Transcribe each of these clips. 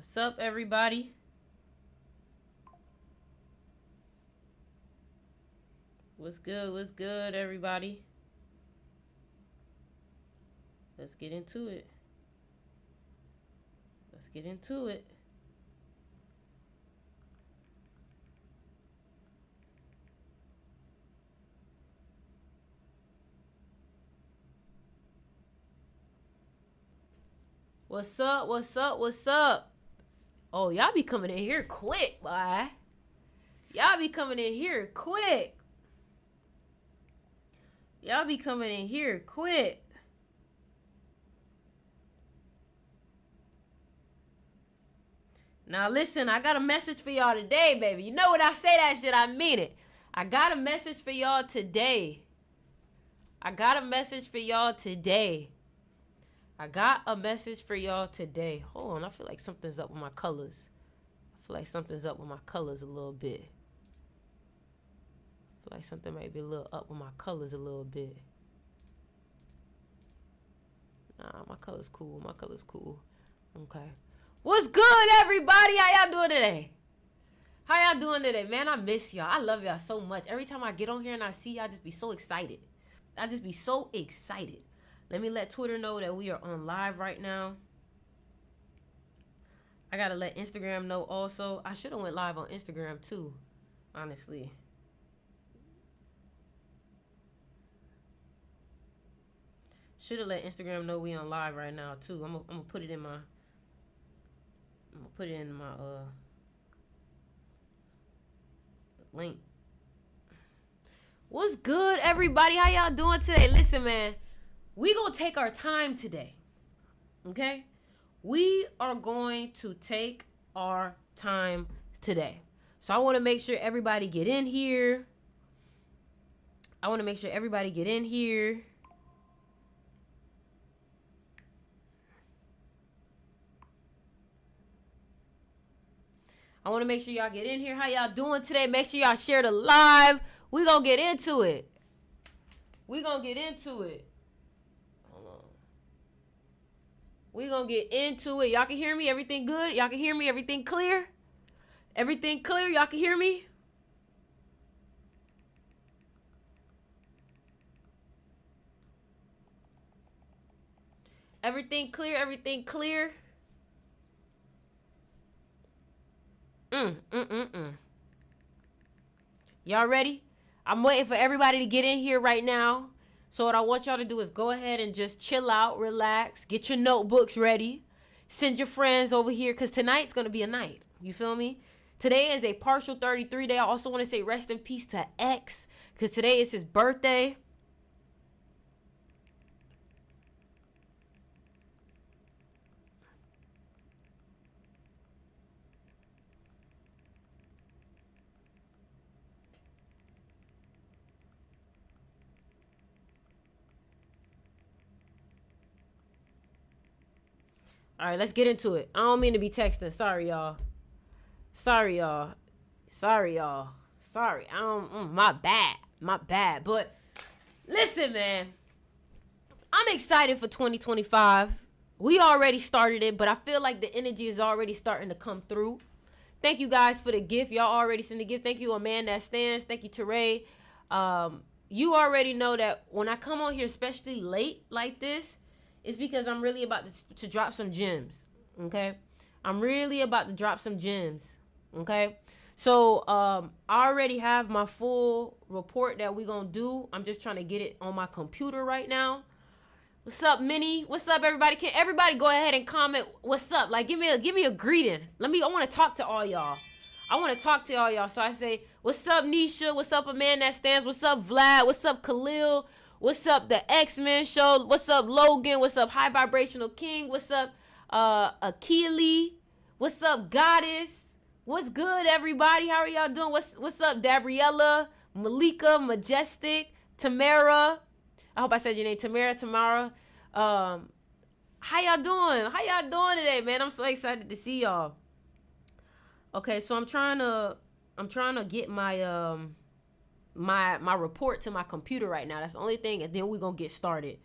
What's up, everybody? What's good? What's good, everybody? Let's get into it. Let's get into it. What's up? What's up? What's up? Oh, y'all be coming in here quick, boy. Y'all be coming in here quick. Y'all be coming in here quick. Now listen, I got a message for y'all today, baby. You know when I say that shit, I mean it. I got a message for y'all today. I got a message for y'all today. I got a message for y'all today. Hold on, I feel like something's up with my colors. I feel like something's up with my colors a little bit. I feel like something might be a little up with my colors a little bit. Nah, my color's cool. My color's cool. Okay. What's good, everybody? How y'all doing today? How y'all doing today? Man, I miss y'all. I love y'all so much. Every time I get on here and I see y'all, I just be so excited. I just be so excited. Let me let Twitter know that we are on live right now. I gotta let Instagram know also. I should have went live on Instagram too, honestly. Should have let Instagram know we on live right now too. I'm gonna put it in my. I'm gonna put it in my link. What's good, everybody? How y'all doing today? Listen, man. We gonna take our time today, okay? We are going to take our time today. So I want to make sure everybody get in here. I want to make sure everybody get in here. I want to make sure y'all get in here. How y'all doing today? Make sure y'all share the live. We gonna get into it. We gonna get into it. We gonna get into it. Y'all can hear me? Everything good? Y'all can hear me? Everything clear? Everything clear? Y'all can hear me? Everything clear? Everything clear? Y'all ready? I'm waiting for everybody to get in here right now. So what I want y'all to do is go ahead and just chill out, relax, get your notebooks ready, send your friends over here, because tonight's going to be a night. You feel me? Today is a partial 33 day. I also want to say rest in peace to X, because today is his birthday. All right, let's get into it. I don't mean to be texting. Sorry, y'all. Sorry, y'all. Sorry, y'all. Sorry. I don't. My bad. My bad. But listen, man. I'm excited for 2025. We already started it, but I feel like the energy is already starting to come through. Thank you guys for the gift. Y'all already sent the gift. Thank you, A Man That Stands. Thank you, Teray. You already know that when I come on here, especially late like this, it's because I'm really about to drop some gems, okay? I'm really about to drop some gems, okay? So I already have my full report that we're going to do. I'm just trying to get it on my computer right now. What's up, Minnie? What's up, everybody? Can everybody go ahead and comment what's up? Like, give me a greeting. I want to talk to all y'all. I want to talk to all y'all. So I say, what's up, Nisha? What's up, A Man That Stands? What's up, Vlad? What's up, Khalil? What's up, the X-Men show? What's up, Logan? What's up, High Vibrational King? What's up, Akili? What's up, Goddess? What's good, everybody? How are y'all doing? What's up, Gabriella, Malika, Majestic, Tamara? I hope I said your name, Tamara. How y'all doing? How y'all doing today, man? I'm so excited to see y'all. Okay, so I'm trying to get my my report to my computer right now. That's the only thing, and then we're gonna get started.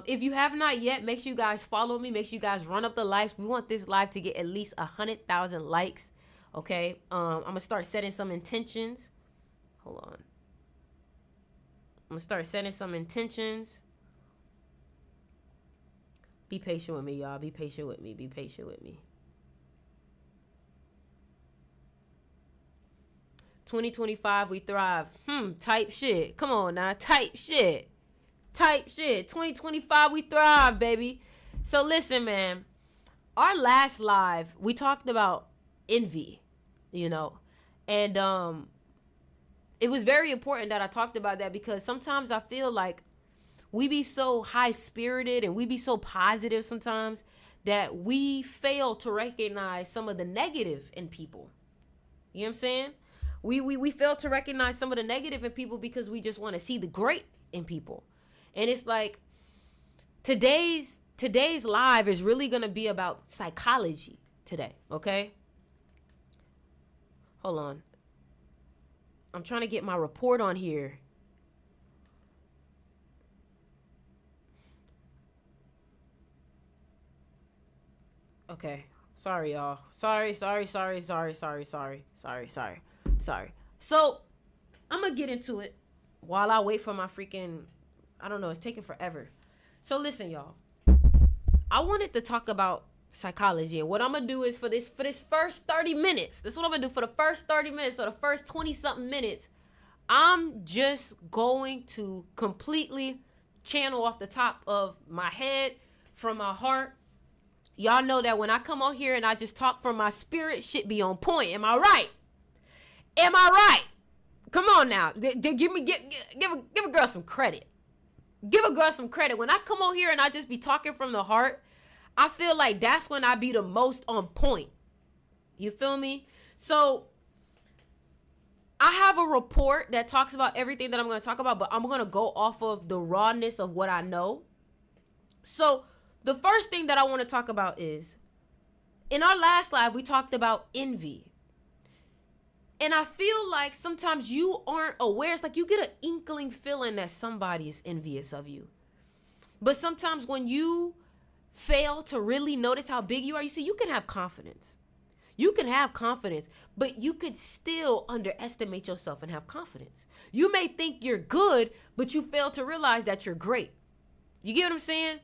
If you have not yet, make sure you guys follow me. Make sure you guys run up the likes. We want this live to get at least 100,000 likes. Okay. I'm gonna start setting some intentions. Hold on. I'm gonna start setting some intentions. Be patient with me, y'all. Be patient with me. Be patient with me. 2025, we thrive. Type shit. Come on now. Type shit. 2025, we thrive, baby. So listen, man. Our last live, we talked about envy, and it was very important that I talked about that, because sometimes I feel like we be so high-spirited and we be so positive sometimes that we fail to recognize some of the negative in people. You know what I'm saying? We fail to recognize some of the negative in people because we just want to see the great in people. And it's like today's live is really going to be about psychology today, okay? Hold on. I'm trying to get my report on here. Okay. Sorry, y'all. Sorry. So, I'm going to get into it while I wait for my freaking, I don't know, it's taking forever. So, listen, y'all. I wanted to talk about psychology, and what I'm going to do is for this first 30 minutes, this is what I'm going to do for the first 30 minutes or the first 20-something minutes. I'm just going to completely channel off the top of my head, from my heart. Y'all know that when I come on here and I just talk from my spirit, shit be on point. Am I right? Am I right? Come on now. Give a girl some credit. Give a girl some credit. When I come on here and I just be talking from the heart, I feel like that's when I be the most on point. You feel me? So I have a report that talks about everything that I'm going to talk about, but I'm going to go off of the rawness of what I know. So the first thing that I want to talk about is, in our last live, we talked about envy. And I feel like sometimes you aren't aware. It's like you get an inkling feeling that somebody is envious of you. But sometimes when you fail to really notice how big you are, you see, you can have confidence. You can have confidence, but you could still underestimate yourself and have confidence. You may think you're good, but you fail to realize that you're great. You get what I'm saying?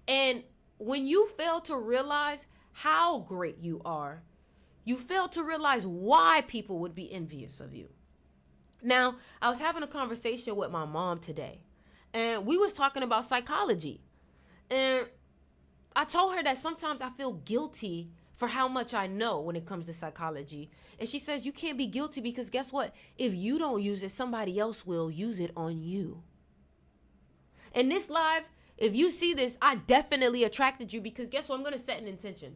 And when you fail to realize how great you are, you fail to realize why people would be envious of you. Now, I was having a conversation with my mom today, and we was talking about psychology. And I told her that sometimes I feel guilty for how much I know when it comes to psychology. And she says, you can't be guilty because guess what? If you don't use it, somebody else will use it on you. And this live, if you see this, I definitely attracted you because guess what? I'm going to set an intention.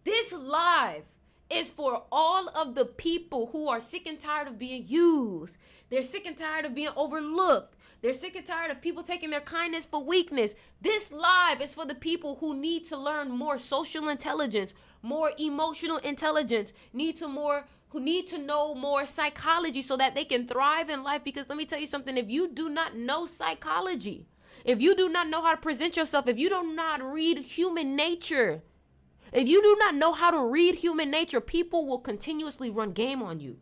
This live is for all of the people who are sick and tired of being used. They're sick and tired of being overlooked. They're sick and tired of people taking their kindness for weakness. This live is for the people who need to learn more social intelligence, more emotional intelligence, who need to know more psychology so that they can thrive in life. Because let me tell you something, if you do not know psychology, if you do not know how to present yourself, if you do not read human nature, if you do not know how to read human nature, people will continuously run game on you.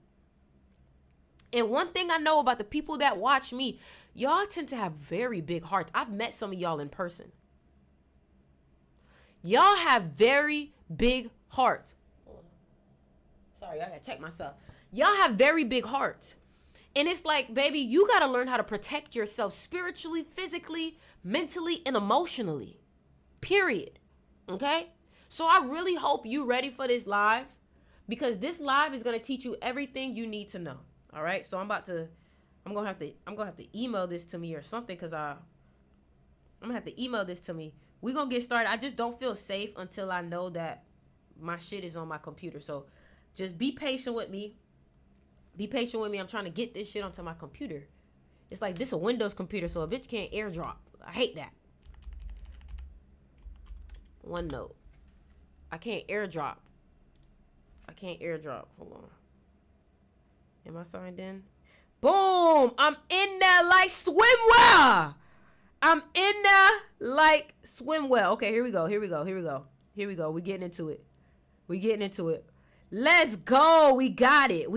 And one thing I know about the people that watch me, y'all tend to have very big hearts. I've met some of y'all in person. Y'all have very big hearts. Sorry, I gotta check myself. Y'all have very big hearts. And it's like, baby, you gotta learn how to protect yourself spiritually, physically, mentally, and emotionally. Period. Okay? So I really hope you ready for this live, because this live is gonna teach you everything you need to know. All right? So I'm gonna have to email this to me or something, because I'm gonna have to email this to me. We're gonna get started. I just don't feel safe until I know that my shit is on my computer. So just be patient with me. Be patient with me. I'm trying to get this shit onto my computer. It's like this a Windows computer, so a bitch can't airdrop. I hate that. OneNote. I can't airdrop. Hold on. Am I signed in? Boom! I'm in there like swimwear. I'm in there like swim well. Okay, here we go. We're getting into it. Let's go. We got it.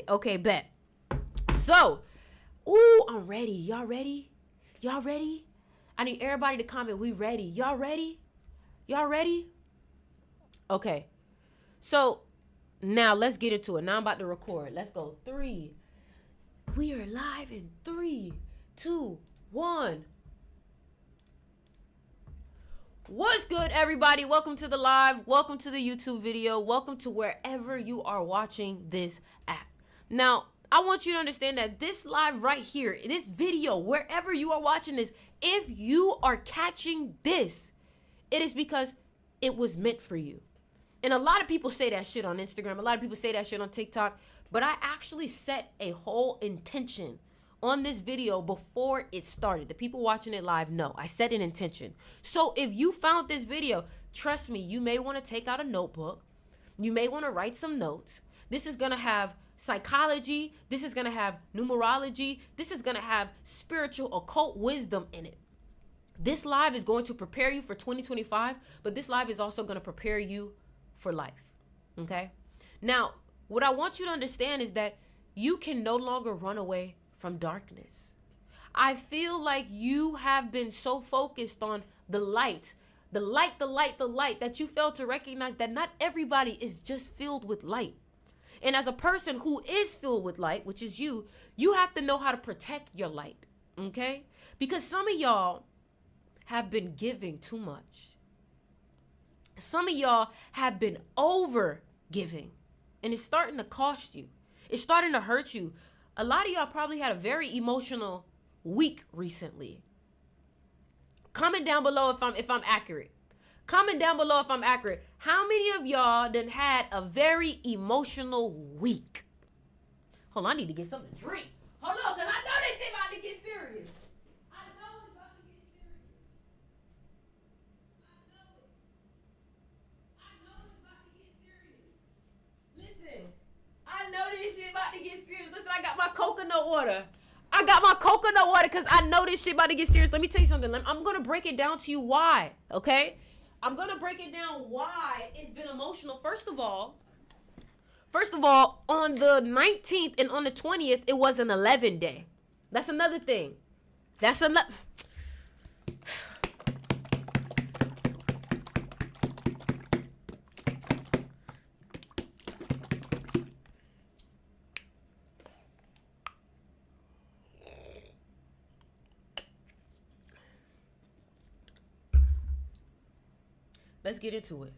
Okay, bet. So, I'm ready. Y'all ready? I need everybody to comment. We ready. Y'all ready? Okay. So, now let's get into it. Now I'm about to record. Let's go. 3. We are live in 3, 2, 1. What's good, everybody? Welcome to the live. Welcome to the YouTube video. Welcome to wherever you are watching this at. Now, I want you to understand that this live right here, this video, wherever you are watching this, if you are catching this, it is because it was meant for you. And a lot of people say that shit on Instagram. A lot of people say that shit on TikTok. But I actually set a whole intention on this video before it started. The people watching it live know I set an intention. So if you found this video, trust me, you may want to take out a notebook. You may want to write some notes. This is going to have psychology. This is going to have numerology. This is going to have spiritual occult wisdom in it. This live is going to prepare you for 2025, but this live is also going to prepare you for life. Okay? Now, what I want you to understand is that you can no longer run away from darkness. I feel like you have been so focused on the light, that you fail to recognize that not everybody is just filled with light. And as a person who is filled with light, which is you have to know how to protect your light, okay? Because some of y'all have been giving too much. Some of y'all have been over giving, and it's starting to cost you. It's starting to hurt you. A lot of y'all probably had a very emotional week recently. Comment down below if I'm accurate. Comment down below if I'm accurate. How many of y'all done had a very emotional week? Hold on, I need to get something to drink. Hold on, because I know this shit about to get serious. I know it's about to get serious. I know it's about to get serious. Listen, I know this shit about to get serious. Listen, I got my coconut water. Because I know this shit about to get serious. Let me tell you something. I'm going to break it down to you why, okay? I'm going to break it down why it's been emotional. First of all, on the 19th and on the 20th, it was an 11 day. That's another thing. Let's get into it.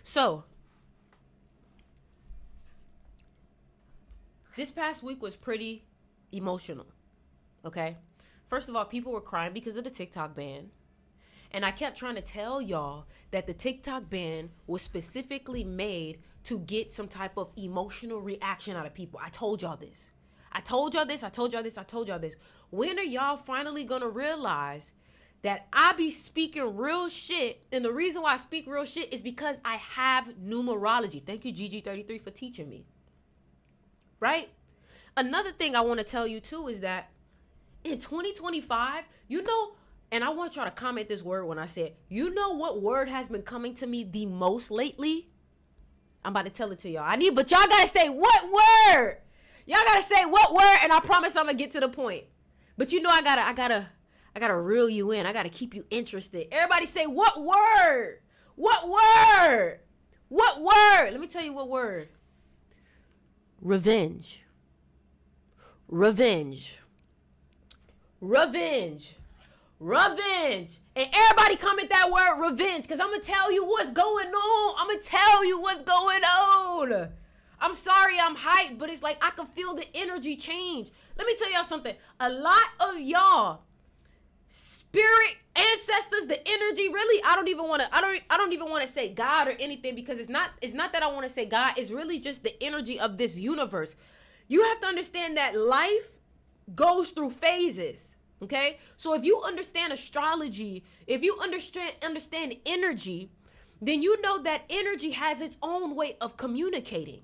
So, this past week was pretty emotional, okay? First of all, people were crying because of the TikTok ban. And I kept trying to tell y'all that the TikTok ban was specifically made to get some type of emotional reaction out of people. I told y'all this. When are y'all finally gonna realize that I be speaking real shit? And the reason why I speak real shit is because I have numerology. Thank you, GG33, for teaching me. Right? Another thing I want to tell you too is that in 2025, and I want y'all to comment this word when I say it. You know what word has been coming to me the most lately? I'm about to tell it to y'all. But y'all gotta say what word? Y'all gotta say what word, and I promise I'm gonna get to the point. But I gotta reel you in. I gotta keep you interested. Everybody say what word? What word? What word? Let me tell you what word. Revenge. Revenge. Revenge. Revenge. And everybody comment that word revenge, because I'm going to tell you what's going on. I'm sorry I'm hyped, but it's like I can feel the energy change. Let me tell y'all something. A lot of y'all spirit ancestors, the energy, really, I don't even want to say God or anything, because it's not that I want to say God. It's really just the energy of this universe. You have to understand that life goes through phases. Okay? So if you understand astrology, if you understand energy, then you know that energy has its own way of communicating.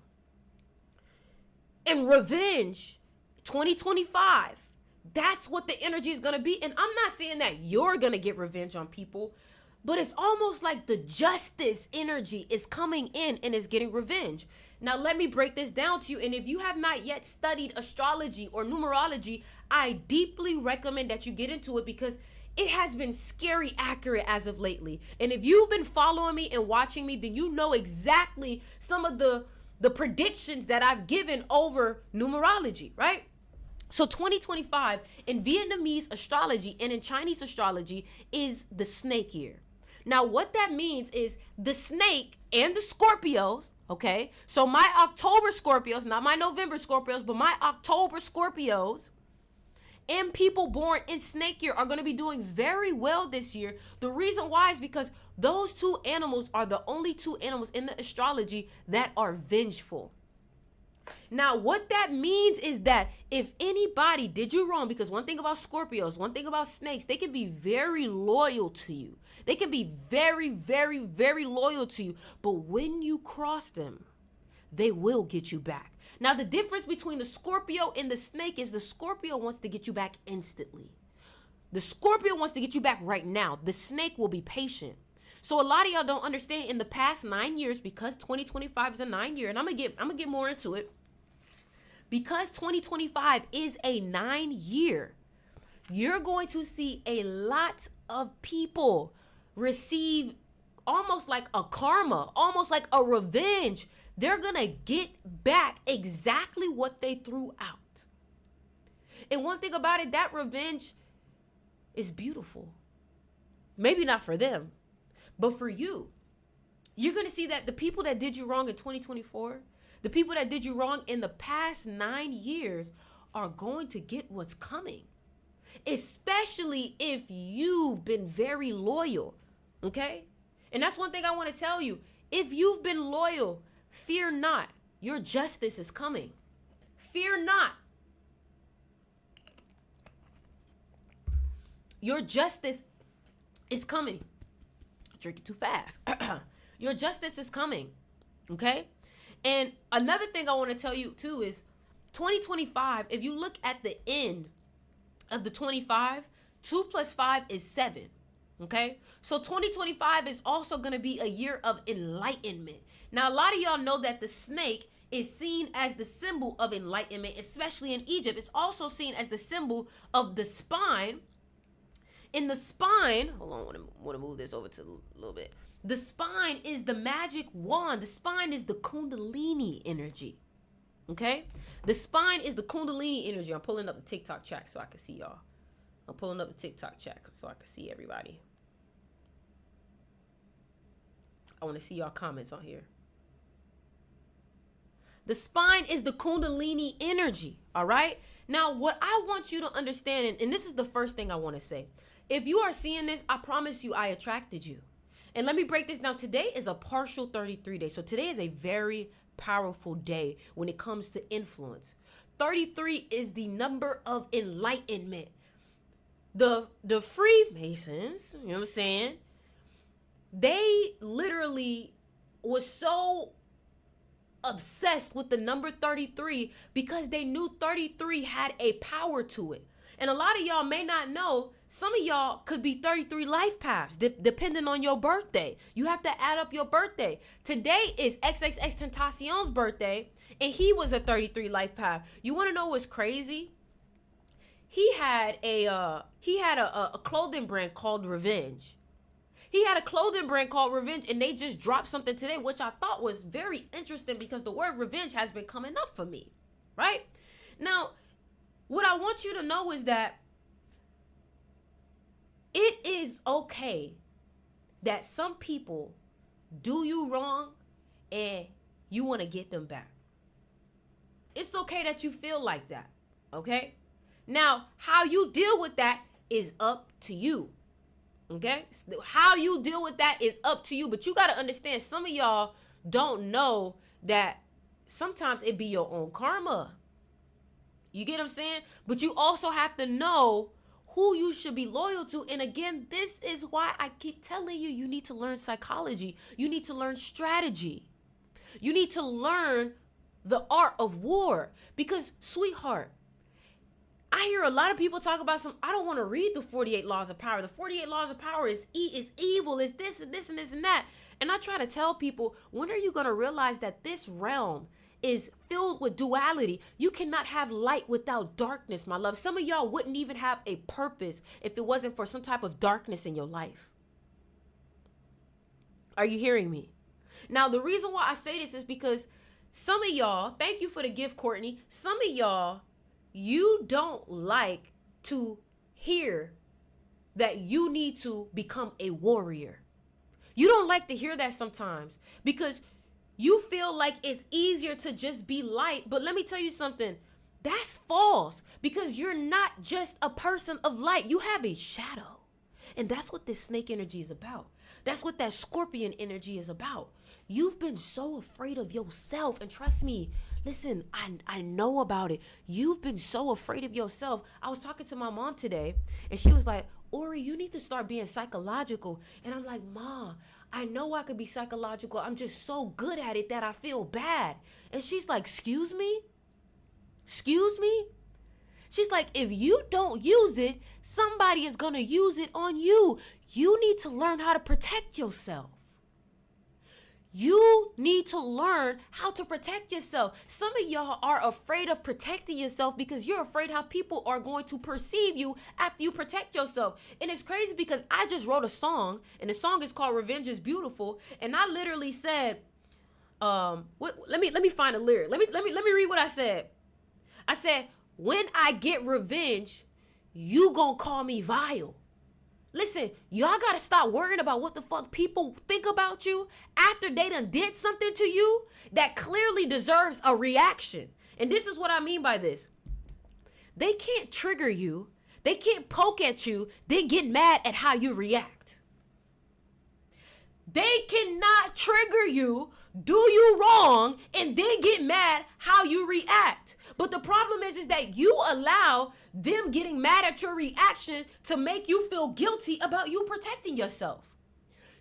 And revenge, 2025, That's what the energy is going to be. And I'm not saying that you're going to get revenge on people, but it's almost like the justice energy is coming in and is getting revenge. Now, let me break this down to you. And if you have not yet studied astrology or numerology, I deeply recommend that you get into it, because it has been scary accurate as of lately. And if you've been following me and watching me, then you know exactly some of the predictions that I've given over numerology, right? So 2025 in Vietnamese astrology and in Chinese astrology is the snake year. Now, what that means is the snake and the Scorpios, okay? So my October Scorpios, not my November Scorpios, but my October Scorpios and people born in snake year are going to be doing very well this year. The reason why is because those two animals are the only two animals in the astrology that are vengeful. Now, what that means is that if anybody did you wrong, because one thing about Scorpios, one thing about snakes, they can be very loyal to you. They can be very, very, very loyal to you. But when you cross them, they will get you back. Now, the difference between the Scorpio and the snake is the Scorpio wants to get you back instantly. The Scorpio wants to get you back right now. The snake will be patient. So a lot of y'all don't understand, in the past 9 years, because 2025 is a 9 year, and I'm gonna get more into it. Because 2025 is a 9 year, you're going to see a lot of people receive almost like a karma, almost like a revenge. They're gonna get back exactly what they threw out. And one thing about it, that revenge is beautiful. Maybe not for them, but for you. You're gonna see that the people that did you wrong in 2024, the people that did you wrong in the past 9 years are going to get what's coming. Especially if you've been very loyal, okay? And that's one thing I want to tell you. If you've been loyal, fear not. Your justice is coming. Fear not. Your justice is coming. Drink it too fast. Your justice is coming, okay? And another thing I want to tell you too is 2025, if you look at the end of the 25, 2 plus 5 is 7, okay? So 2025 is also going to be a year of enlightenment. Now, a lot of y'all know that the snake is seen as the symbol of enlightenment, especially in Egypt. It's also seen as the symbol of the spine. In the spine, hold on, I want to move this over to a little bit. The spine is the magic wand. The spine is the Kundalini energy. Okay? The spine is the Kundalini energy. I'm pulling up the TikTok chat so I can see y'all. I'm pulling up the TikTok chat so I can see everybody. I want to see y'all comments on here. The spine is the Kundalini energy. All right? Now, what I want you to understand, and this is the first thing I want to say. If you are seeing this, I promise you I attracted you. And let me break this down. Today is a partial 33 day. So today is a very powerful day when it comes to influence. 33 is the number of enlightenment. The Freemasons, you know what I'm saying? They literally was so obsessed with the number 33 because they knew 33 had a power to it. And a lot of y'all may not know, some of y'all could be 33 life paths, depending on your birthday. You have to add up your birthday. Today is XXXTentacion's birthday, and he was a 33 life path. You want to know what's crazy? He had a clothing brand called Revenge. He had a clothing brand called Revenge, and they just dropped something today, which I thought was very interesting because the word revenge has been coming up for me, right? Now, what I want you to know is that it is okay that some people do you wrong and you want to get them back. It's okay that you feel like that, okay? Now, how you deal with that is up to you, okay? How you deal with that is up to you, but you got to understand, some of y'all don't know that sometimes it be your own karma. You get what I'm saying? But you also have to know who you should be loyal to. And again, this is why I keep telling you, you need to learn psychology. You need to learn strategy. You need to learn the art of war. Because, sweetheart, I hear a lot of people talk about I don't want to read the 48 laws of power. The 48 laws of power is evil, is this and this and this and that. And I try to tell people, when are you going to realize that this realm is filled with duality? You cannot have light without darkness, my love. Some of y'all wouldn't even have a purpose if it wasn't for some type of darkness in your life. Are you hearing me? Now, the reason why I say this is because some of y'all, thank you for the gift, Courtney. Some of y'all, you don't like to hear that you need to become a warrior. You don't like to hear that sometimes because you feel like it's easier to just be light. But let me tell you something. That's false, because you're not just a person of light. You have a shadow. And that's what this snake energy is about. That's what that scorpion energy is about. You've been so afraid of yourself. And trust me, listen, I know about it. You've been so afraid of yourself. I was talking to my mom today, and she was like, Ori, you need to start being psychological. And I'm like, Ma, I know I could be psychological. I'm just so good at it that I feel bad. And she's like, excuse me? Excuse me? She's like, if you don't use it, somebody is going to use it on you. You need to learn how to protect yourself. You need to learn how to protect yourself. Some of y'all are afraid of protecting yourself because you're afraid how people are going to perceive you after you protect yourself. And it's crazy because I just wrote a song, and the song is called Revenge is Beautiful. And I literally said, let me find a lyric. Let me read what I said. I said, when I get revenge, you gonna call me vile. Listen, y'all gotta stop worrying about what the fuck people think about you after they done did something to you that clearly deserves a reaction. And this is what I mean by this. They can't trigger you. They can't poke at you, then get mad at how you react. They cannot trigger you, do you wrong, and then get mad how you react. But the problem is that you allow them getting mad at your reaction to make you feel guilty about you protecting yourself.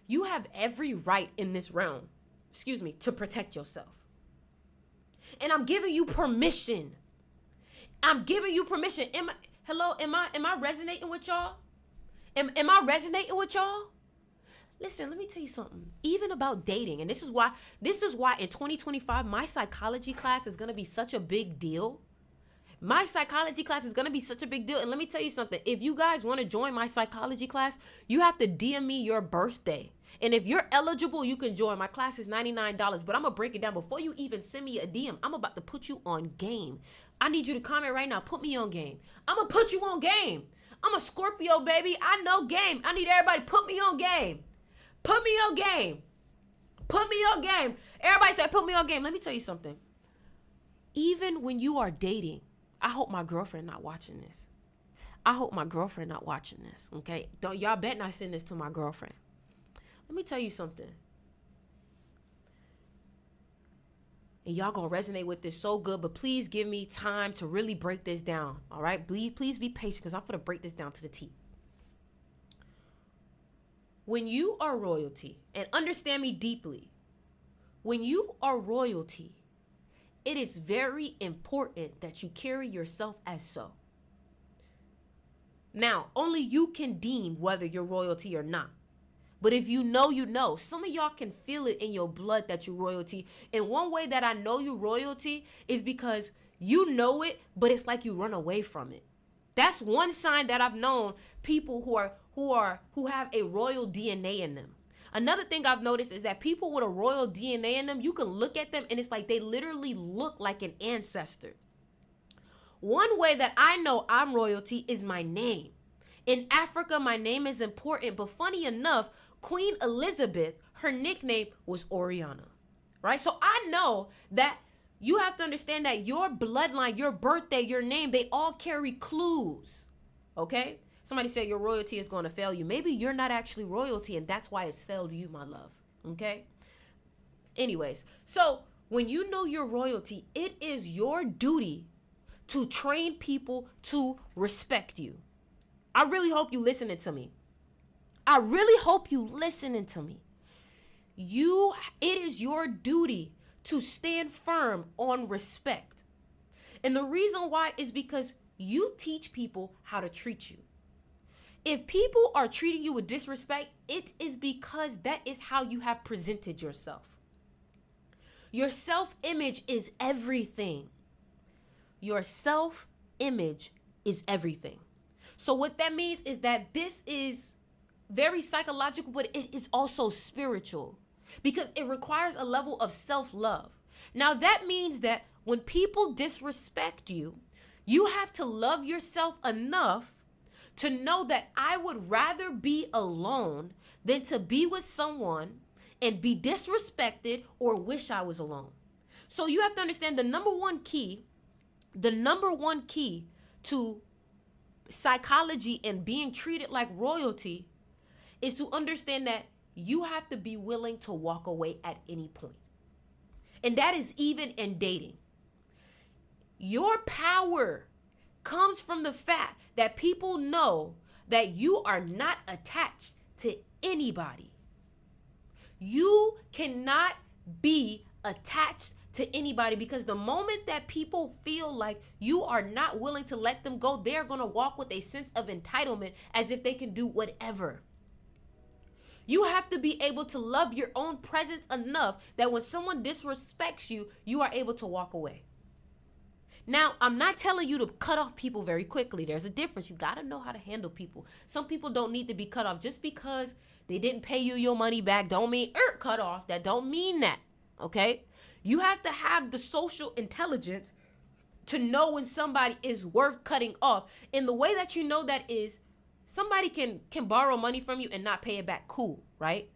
You have every right in this realm, to protect yourself. And I'm giving you permission. I'm giving you permission. Am I resonating with y'all? Am I resonating with y'all? Listen, let me tell you something. Even about dating, and this is why in 2025, my psychology class is going to be such a big deal. My psychology class is going to be such a big deal. And let me tell you something. If you guys want to join my psychology class, you have to DM me your birthday. And if you're eligible, you can join. My class is $99, but I'm going to break it down. Before you even send me a DM, I'm about to put you on game. I need you to comment right now. Put me on game. I'm going to put you on game. I'm a Scorpio, baby. I know game. I need everybody to put me on game. Put me on game. Put me on game. Everybody said, put me on game. Let me tell you something. Even when you are dating, I hope my girlfriend not watching this. Okay? Y'all bet not send this to my girlfriend. Let me tell you something. And y'all gonna resonate with this so good, but please give me time to really break this down. All right? Please be patient, because I'm gonna break this down to the T. When you are royalty, and understand me deeply, when you are royalty, it is very important that you carry yourself as so. Now, only you can deem whether you're royalty or not. But if you know, you know. Some of y'all can feel it in your blood that you're royalty. And one way that I know you royalty is because you know it, but it's like you run away from it. That's one sign that I've known people who have a royal DNA in them. Another thing I've noticed is that people with a royal DNA in them, you can look at them and it's like they literally look like an ancestor. One way that I know I'm royalty is my name. In Africa, my name is important, but funny enough, Queen Elizabeth, her nickname was Oriana, right? So I know that you have to understand that your bloodline, your birthday, your name, they all carry clues, okay? Somebody said your royalty is going to fail you. Maybe you're not actually royalty, and that's why it's failed you, my love, okay? Anyways, so when you know your royalty, it is your duty to train people to respect you. I really hope you listening to me. It is your duty to stand firm on respect. And the reason why is because you teach people how to treat you. If people are treating you with disrespect, it is because that is how you have presented yourself. Your self-image is everything. Your self-image is everything. So what that means is that this is very psychological, but it is also spiritual because it requires a level of self-love. Now that means that when people disrespect you, you have to love yourself enough to know that I would rather be alone than to be with someone and be disrespected or wish I was alone. So you have to understand the number one key to psychology and being treated like royalty is to understand that you have to be willing to walk away at any point. And that is even in dating. Your power comes from the fact that people know that you are not attached to anybody. You cannot be attached to anybody because the moment that people feel like you are not willing to let them go, they're going to walk with a sense of entitlement as if they can do whatever. You have to be able to love your own presence enough that when someone disrespects you, you are able to walk away. Now, I'm not telling you to cut off people very quickly. There's a difference. You got to know how to handle people. Some people don't need to be cut off. Just because they didn't pay you your money back don't mean cut off. That don't mean that, okay? You have to have the social intelligence to know when somebody is worth cutting off. And the way that you know that is somebody can borrow money from you and not pay it back. Cool, right?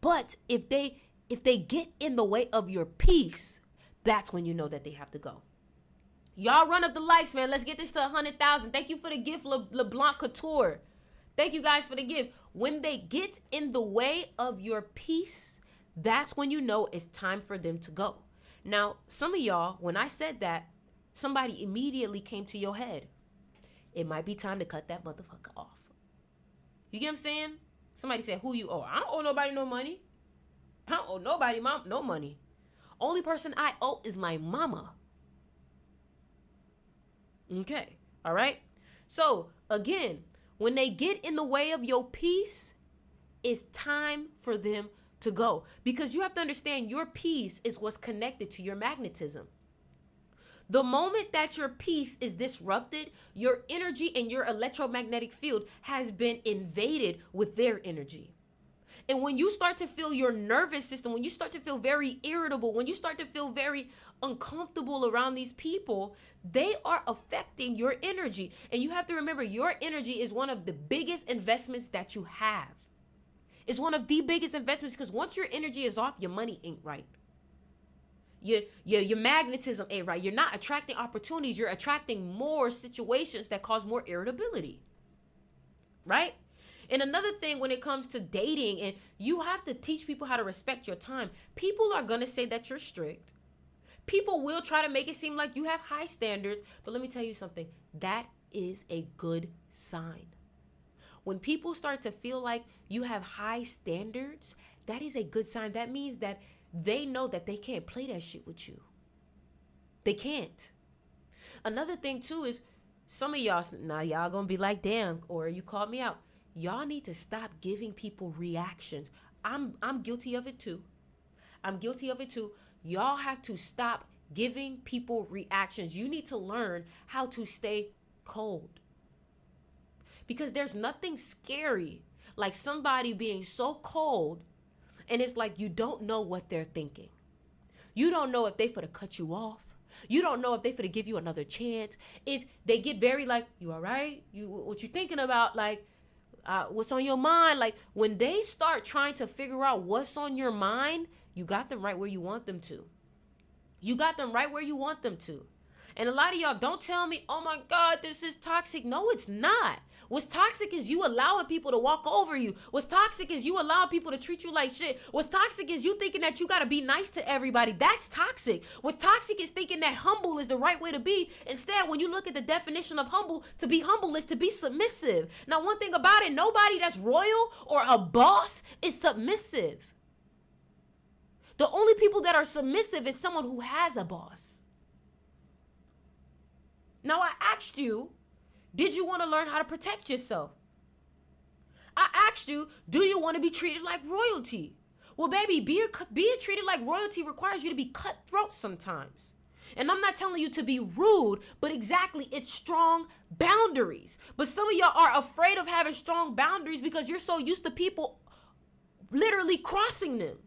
But if they get in the way of your peace, that's when you know that they have to go. Y'all run up the likes, man. Let's get this to 100,000. Thank you for the gift, LeBlanc Couture. Thank you guys for the gift. When they get in the way of your peace, that's when you know it's time for them to go. Now, some of y'all, when I said that, somebody immediately came to your head. It might be time to cut that motherfucker off. You get what I'm saying? Somebody said, who you owe? I don't owe nobody no money. I don't owe nobody no money. Only person I owe is my mama. Okay, all right? So, again, when they get in the way of your peace, it's time for them to go. Because you have to understand your peace is what's connected to your magnetism. The moment that your peace is disrupted, your energy and your electromagnetic field has been invaded with their energy. And when you start to feel your nervous system, when you start to feel very irritable, when you start to feel very uncomfortable around these people, they are affecting your energy. And you have to remember, your energy is one of the biggest investments that you have. It's one of the biggest investments because once your energy is off, your money ain't right. Your magnetism ain't right. You're not attracting opportunities. You're attracting more situations that cause more irritability. Right? And another thing when it comes to dating, and you have to teach people how to respect your time. People are going to say that you're strict. People will try to make it seem like you have high standards. But let me tell you something. That is a good sign. When people start to feel like you have high standards, that is a good sign. That means that they know that they can't play that shit with you. They can't. Another thing too is some of y'all, now y'all gonna be like, damn, or you called me out. Y'all need to stop giving people reactions. I'm guilty of it too. I'm guilty of it too. Y'all have to stop giving people reactions. You need to learn how to stay cold. Because there's nothing scary like somebody being so cold and it's like you don't know what they're thinking. You don't know if they finna cut you off. You don't know if they finna give you another chance. They get very like, you all right? What you thinking about? Like, what's on your mind? Like when they start trying to figure out what's on your mind, you got them right where you want them to. You got them right where you want them to. And a lot of y'all don't tell me, oh my God, this is toxic. No, it's not. What's toxic is you allowing people to walk over you. What's toxic is you allowing people to treat you like shit. What's toxic is you thinking that you got to be nice to everybody. That's toxic. What's toxic is thinking that humble is the right way to be. Instead, when you look at the definition of humble, to be humble is to be submissive. Now, one thing about it, nobody that's royal or a boss is submissive. The only people that are submissive is someone who has a boss. Now, I asked you, did you want to learn how to protect yourself? I asked you, do you want to be treated like royalty? Well, baby, being treated like royalty requires you to be cutthroat sometimes. And I'm not telling you to be rude, but exactly, it's strong boundaries. But some of y'all are afraid of having strong boundaries because you're so used to people literally crossing them.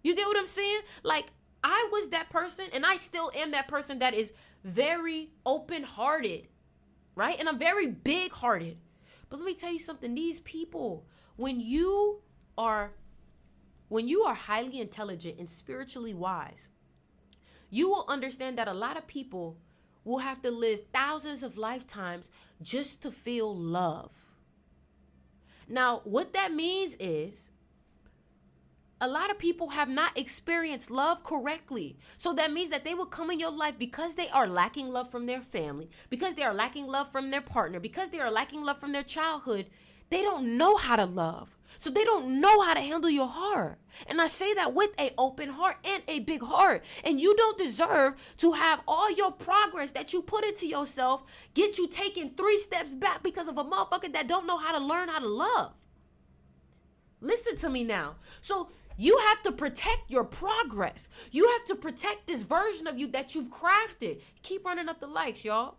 You get what I'm saying? Like, I was that person, and I still am that person that is very open-hearted, right? And I'm very big-hearted. But let me tell you something. These people, when you are highly intelligent and spiritually wise, you will understand that a lot of people will have to live thousands of lifetimes just to feel love. Now, what that means is a lot of people have not experienced love correctly. So that means that they will come in your life because they are lacking love from their family, because they are lacking love from their partner, because they are lacking love from their childhood. They don't know how to love. So they don't know how to handle your heart. And I say that with an open heart and a big heart. And you don't deserve to have all your progress that you put into yourself get you taking 3 steps back because of a motherfucker that don't know how to learn how to love. Listen to me now. So you have to protect your progress. You have to protect this version of you that you've crafted. Keep running up the likes, y'all.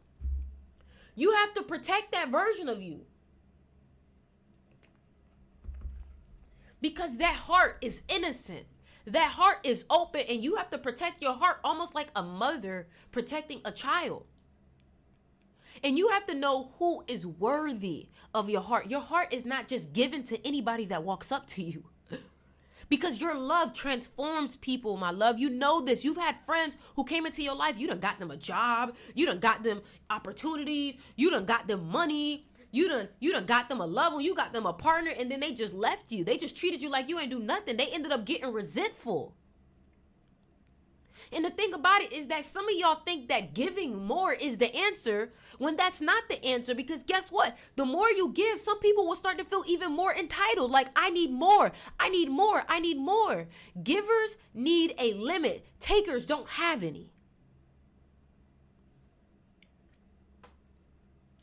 You have to protect that version of you. Because that heart is innocent. That heart is open, and you have to protect your heart almost like a mother protecting a child. And you have to know who is worthy of your heart. Your heart is not just given to anybody that walks up to you. Because your love transforms people, my love. You know this. You've had friends who came into your life. You done got them a job. You done got them opportunities. You done got them money. You done got them a loved one. You got them a partner, and then they just left you. They just treated you like you ain't do nothing. They ended up getting resentful. And the thing about it is that some of y'all think that giving more is the answer when that's not the answer, because guess what? The more you give, some people will start to feel even more entitled. Like, I need more. I need more. I need more. Givers need a limit. Takers don't have any.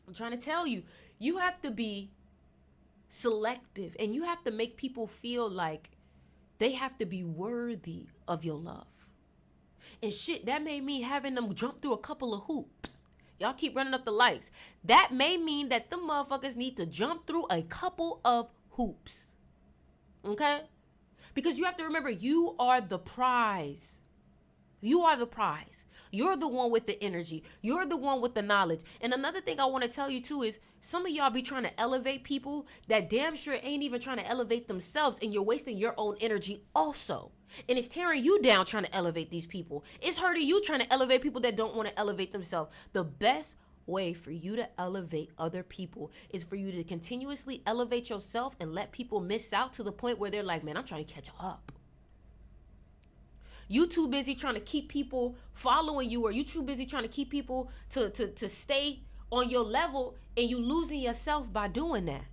I'm trying to tell you, you have to be selective, and you have to make people feel like they have to be worthy of your love. And shit, that may mean having them jump through a couple of hoops. Y'all keep running up the likes. That may mean that the motherfuckers need to jump through a couple of hoops. Okay? Because you have to remember, you are the prize. You are the prize. You're the one with the energy. You're the one with the knowledge. And another thing I want to tell you too is some of y'all be trying to elevate people that damn sure ain't even trying to elevate themselves, and you're wasting your own energy also. And it's tearing you down trying to elevate these people. It's hurting you trying to elevate people that don't want to elevate themselves. The best way for you to elevate other people is for you to continuously elevate yourself and let people miss out to the point where they're like, man, I'm trying to catch up. You too busy trying to keep people following you, or you too busy trying to keep people to stay on your level, and you losing yourself by doing that.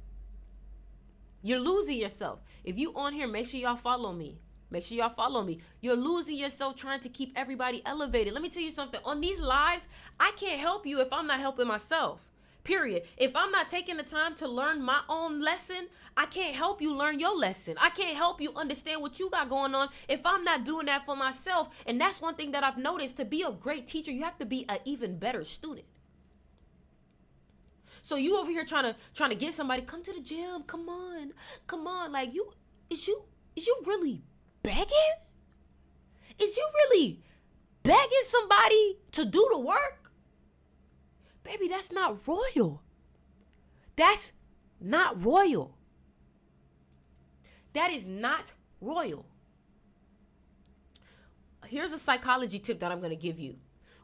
You're losing yourself. If you on here, make sure y'all follow me. Make sure y'all follow me. You're losing yourself trying to keep everybody elevated. Let me tell you something. On these lives, I can't help you if I'm not helping myself. Period. If I'm not taking the time to learn my own lesson, I can't help you learn your lesson. I can't help you understand what you got going on if I'm not doing that for myself. And that's one thing that I've noticed. To be a great teacher, you have to be an even better student. So you over here trying to get somebody, come to the gym, come on. Like, is you really begging? Is you really begging somebody to do the work? Baby, that's not royal. That's not royal. That is not royal. Here's a psychology tip that I'm going to give you.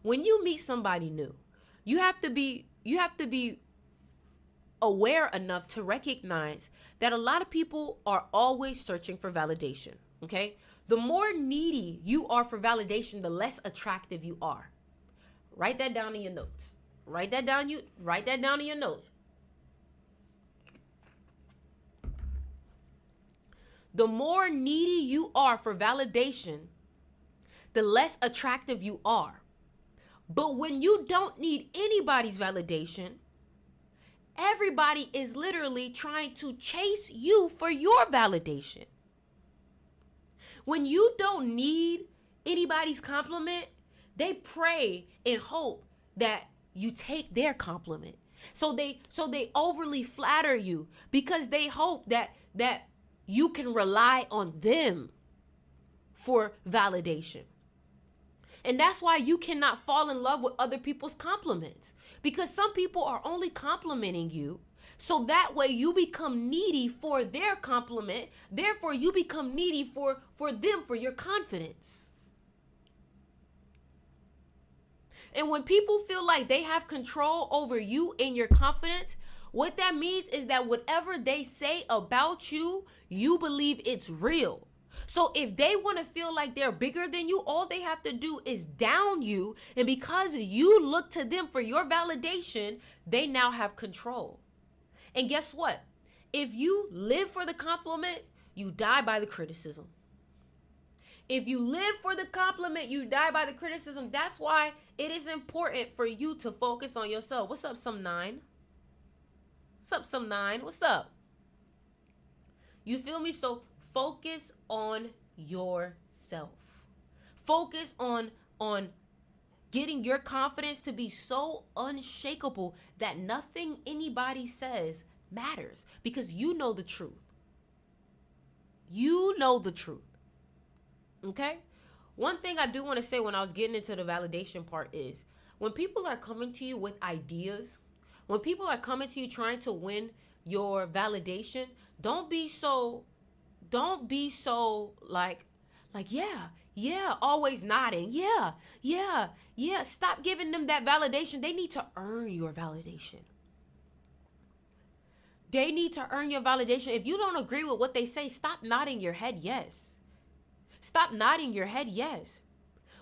When you meet somebody new, you have to be aware enough to recognize that a lot of people are always searching for validation. Okay? The more needy you are for validation, the less attractive you are. Write that down in your notes. Write that down in your notes. The more needy you are for validation, the less attractive you are. But when you don't need anybody's validation, everybody is literally trying to chase you for your validation. When you don't need anybody's compliment, they pray and hope that you take their compliment. So they overly flatter you because they hope that you can rely on them for validation. And that's why you cannot fall in love with other people's compliments, because some people are only complimenting you so that way you become needy for their compliment. Therefore, you become needy for them, for your confidence. And when people feel like they have control over you and your confidence, what that means is that whatever they say about you, you believe it's real. So if they want to feel like they're bigger than you, all they have to do is down you. And because you look to them for your validation, they now have control. And guess what? If you live for the compliment, you die by the criticism. If you live for the compliment, you die by the criticism. That's why it is important for you to focus on yourself. What's up, some 9? What's up, some 9? What's up? You feel me? So focus on yourself. Focus on getting your confidence to be so unshakable that nothing anybody says matters, because you know the truth. You know the truth. Okay? One thing I do want to say when I was getting into the validation part is when people are coming to you with ideas, when people are coming to you trying to win your validation, don't be so like yeah, always nodding. Yeah. Stop giving them that validation. They need to earn your validation. They need to earn your validation. If you don't agree with what they say, stop nodding your head yes. Stop nodding your head yes.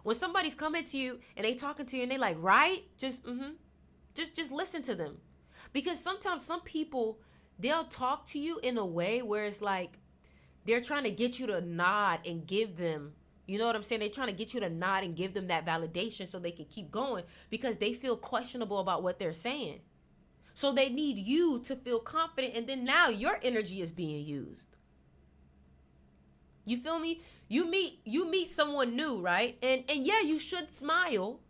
When somebody's coming to you and they talking to you and they like, right? Just listen to them. Because sometimes some people, they'll talk to you in a way where it's like they're trying to get you to nod and give them, you know what I'm saying? They're trying to get you to nod and give them that validation so they can keep going because they feel questionable about what they're saying. So they need you to feel confident, and then now your energy is being used. You feel me? You meet someone new, right? And yeah, you should smile.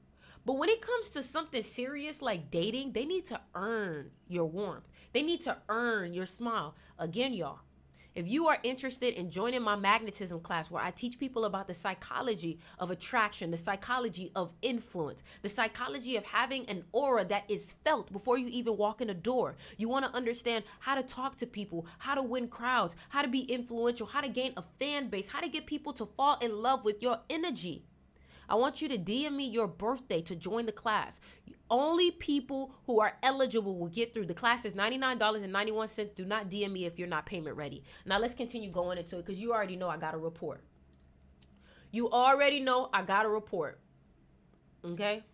But when it comes to something serious like dating, they need to earn your warmth. They need to earn your smile. Again, y'all, if you are interested in joining my magnetism class where I teach people about the psychology of attraction, the psychology of influence, the psychology of having an aura that is felt before you even walk in the door. You want to understand how to talk to people, how to win crowds, how to be influential, how to gain a fan base, how to get people to fall in love with your energy. I want you to DM me your birthday to join the class. Only people who are eligible will get through. The class is $99.91. Do not DM me if you're not payment ready. Now let's continue going into it because you already know I got a report. You already know I got a report. Okay?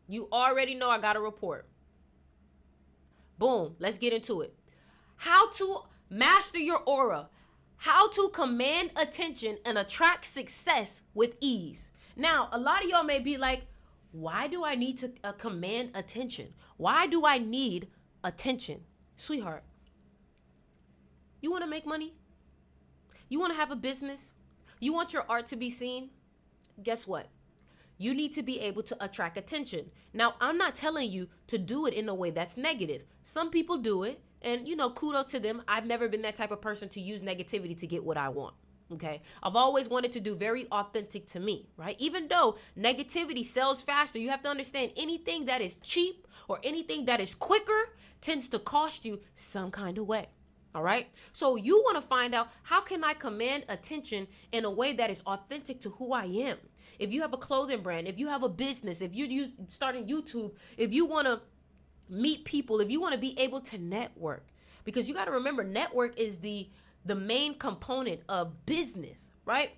You already know I got a report. Boom. Let's get into it. How to master your aura. How to command attention and attract success with ease. Now, a lot of y'all may be like, why do I need to command attention? Why do I need attention? Sweetheart, you want to make money? You want to have a business? You want your art to be seen? Guess what? You need to be able to attract attention. Now, I'm not telling you to do it in a way that's negative. Some people do it, and, kudos to them. I've never been that type of person to use negativity to get what I want. Okay, I've always wanted to do very authentic to me, right? Even though negativity sells faster, you have to understand anything that is cheap or anything that is quicker tends to cost you some kind of way. All right. So you want to find out, how can I command attention in a way that is authentic to who I am? If you have a clothing brand, if you have a business, if you starting YouTube, if you want to meet people, if you want to be able to network, because you got to remember, network is the main component of business, right?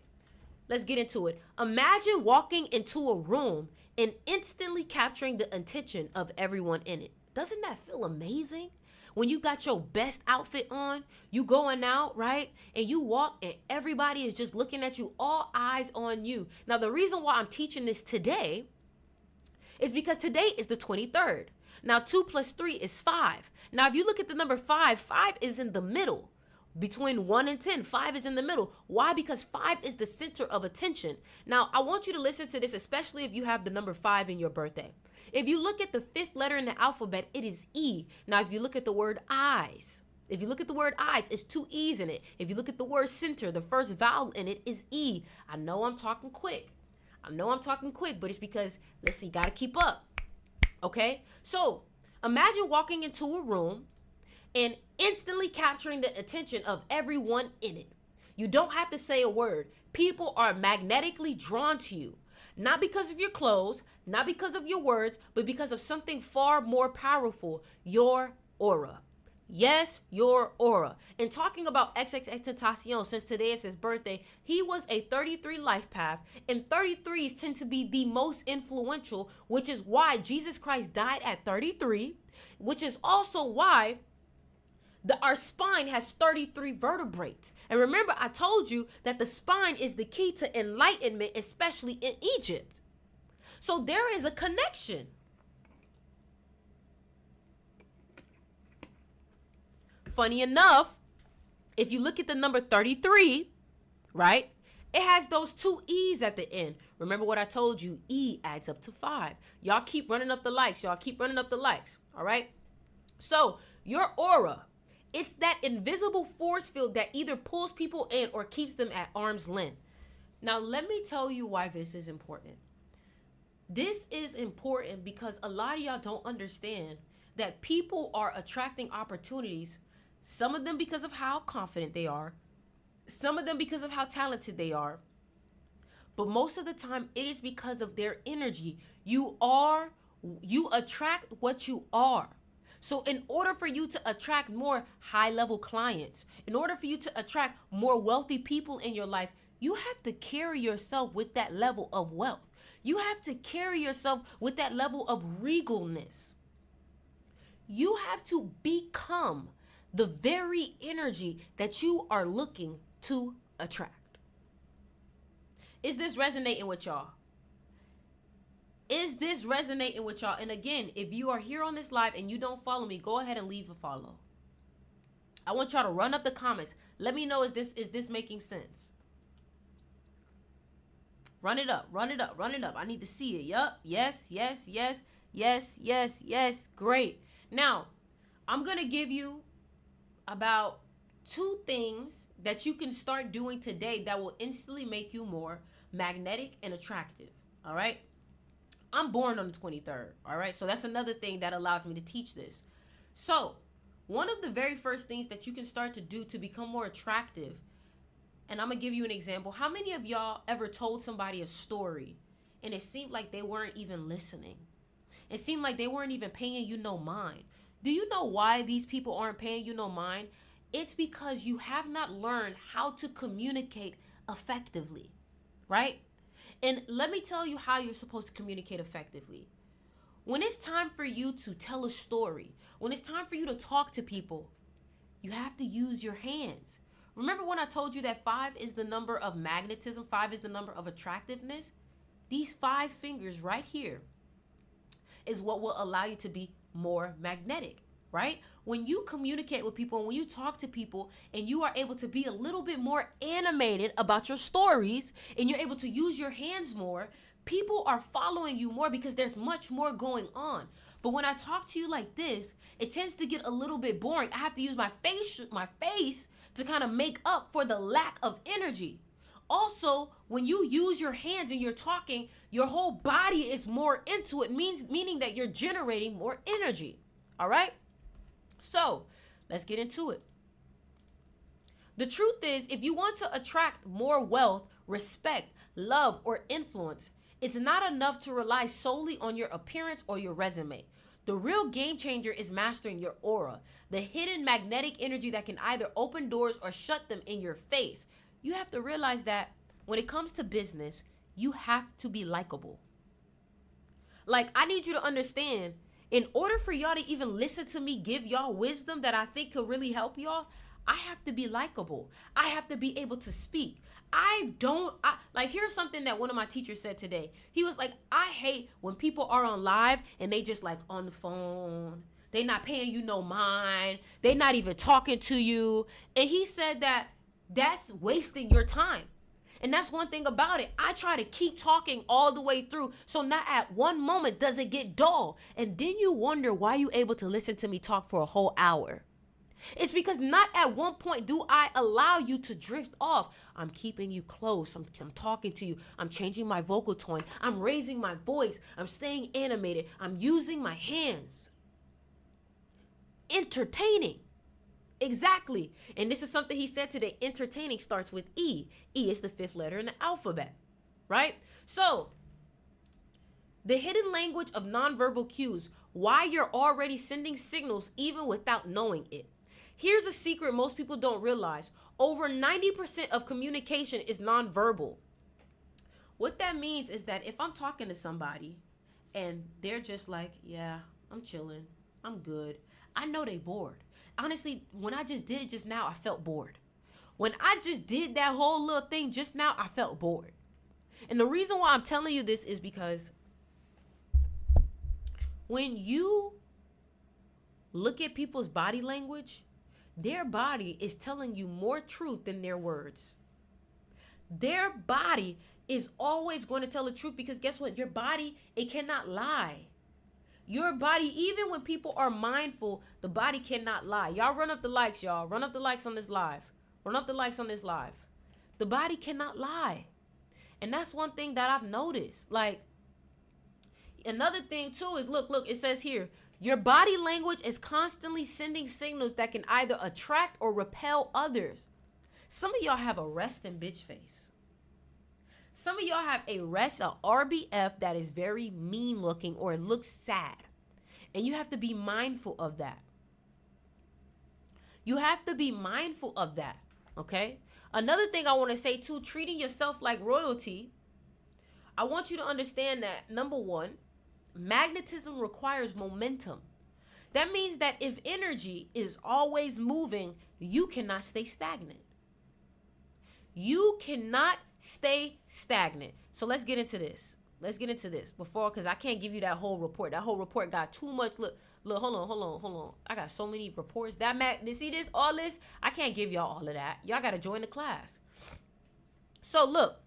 Let's get into it. Imagine walking into a room and instantly capturing the attention of everyone in it. Doesn't that feel amazing? When you got your best outfit on, you going out, right? And you walk and everybody is just looking at you, all eyes on you. Now, the reason why I'm teaching this today It's because today is the 23rd. Now, 2 plus 3 is 5. Now, if you look at the number 5, 5 is in the middle. Between 1 and 10, 5 is in the middle. Why? Because 5 is the center of attention. Now, I want you to listen to this, especially if you have the number 5 in your birthday. If you look at the 5th letter in the alphabet, it is E. Now, if you look at the word eyes, it's 2 E's in it. If you look at the word center, the first vowel in it is E. I know I'm talking quick, but it's because, listen, you got to keep up. Okay? So, imagine walking into a room and instantly capturing the attention of everyone in it. You don't have to say a word. People are magnetically drawn to you. Not because of your clothes, not because of your words, but because of something far more powerful, your aura. Yes, your aura. And talking about XXXTentacion, since today is his birthday, he was a 33 life path, and 33s tend to be the most influential, which is why Jesus Christ died at 33, which is also why our spine has 33 vertebrae. And remember, I told you that the spine is the key to enlightenment, especially in Egypt. So there is a connection. Funny enough, if you look at the number 33, right, it has those 2 E's at the end. Remember what I told you, E adds up to 5. Y'all keep running up the likes. All right? So your aura, it's that invisible force field that either pulls people in or keeps them at arm's length. Now, let me tell you why this is important. This is important because a lot of y'all don't understand that people are attracting opportunities, some of them because of how confident they are, some of them because of how talented they are, but most of the time it is because of their energy. You attract what you are. So in order for you to attract more high-level clients, in order for you to attract more wealthy people in your life, you have to carry yourself with that level of wealth. You have to carry yourself with that level of regalness. You have to become the very energy that you are looking to attract. Is this resonating with y'all? Is this resonating with y'all? And again, if you are here on this live and you don't follow me, go ahead and leave a follow. I want y'all to run up the comments. Let me know, is this making sense? Run it up. I need to see it. Yup. Yes. Great. Now, I'm going to give you about 2 things that you can start doing today that will instantly make you more magnetic and attractive. All right? I'm born on the 23rd, all right? So that's another thing that allows me to teach this. So one of the very first things that you can start to do to become more attractive, and I'm going to give you an example. How many of y'all ever told somebody a story and it seemed like they weren't even listening? It seemed like they weren't even paying you no mind. Do you know why these people aren't paying you no mind? It's because you have not learned how to communicate effectively, right? And let me tell you how you're supposed to communicate effectively. When it's time for you to tell a story, when it's time for you to talk to people, you have to use your hands. Remember when I told you that 5 is the number of magnetism, 5 is the number of attractiveness? These 5 fingers right here is what will allow you to be more magnetic, right? When you communicate with people, when you talk to people, and you are able to be a little bit more animated about your stories, and you're able to use your hands more, people are following you more because there's much more going on. But when I talk to you like this, it tends to get a little bit boring. I have to use my face to kind of make up for the lack of energy. Also, when you use your hands and you're talking, your whole body is more into it, meaning that you're generating more energy. All right? So, let's get into it. The truth is, if you want to attract more wealth, respect, love, or influence, it's not enough to rely solely on your appearance or your resume. The real game changer is mastering your aura, the hidden magnetic energy that can either open doors or shut them in your face. You have to realize that when it comes to business, you have to be likable. Like, I need you to understand, in order for y'all to even listen to me give y'all wisdom that I think could really help y'all, I have to be likable. I have to be able to speak. Like, here's something that one of my teachers said today. He was like, I hate when people are on live and they just like on the phone. They not paying you no mind. They not even talking to you. And he said that that's wasting your time. And that's one thing about it. I try to keep talking all the way through. So not at one moment does it get dull. And then you wonder why you able to listen to me talk for a whole hour. It's because not at one point do I allow you to drift off. I'm keeping you close. I'm talking to you. I'm changing my vocal tone. I'm raising my voice. I'm staying animated. I'm using my hands. Entertaining. Exactly. And this is something he said today. Entertaining starts with E. E is the 5th letter in the alphabet, right? So, the hidden language of nonverbal cues, why you're already sending signals even without knowing it. Here's a secret most people don't realize. Over 90% of communication is nonverbal. What that means is that if I'm talking to somebody and they're just like, yeah, I'm chilling, I'm good, I know they bored. Honestly, when I just did it just now, I felt bored. When I just did that whole little thing just now, I felt bored. And the reason why I'm telling you this is because when you look at people's body language, their body is telling you more truth than their words. Their body is always going to tell the truth because guess what? Your body, it cannot lie. Your body, even when people are mindful, the body cannot lie. Y'all run up the likes, y'all. Run up the likes on this live. Run up the likes on this live. The body cannot lie. And that's one thing that I've noticed. Like, another thing too is, look, it says here, your body language is constantly sending signals that can either attract or repel others. Some of y'all have a resting bitch face. Some of y'all have a RBF that is very mean looking or it looks sad. And you have to be mindful of that. You have to be mindful of that, okay? Another thing I want to say too, treating yourself like royalty. I want you to understand that, number one, magnetism requires momentum. That means that if energy is always moving, you cannot stay stagnant. You cannot stay stagnant. So let's get into this. Because I can't give you that whole report. That whole report got too much. Look, hold on. I got so many reports. You see this, all this? I can't give y'all all of that. Y'all got to join the class. So look,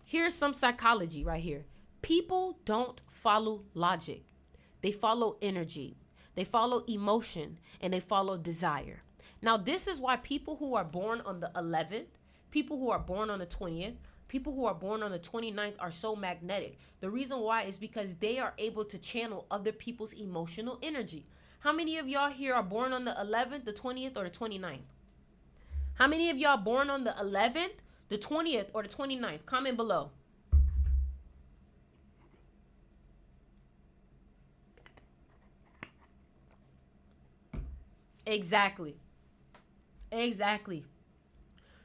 here's some psychology right here. People don't follow logic. They follow energy. They follow emotion, and they follow desire. Now, this is why people who are born on the 11th, people who are born on the 20th, people who are born on the 29th are so magnetic. The reason why is because they are able to channel other people's emotional energy. How many of y'all here are born on the 11th, the 20th, or the 29th? How many of y'all born on the 11th, the 20th, or the 29th? Comment below. Exactly.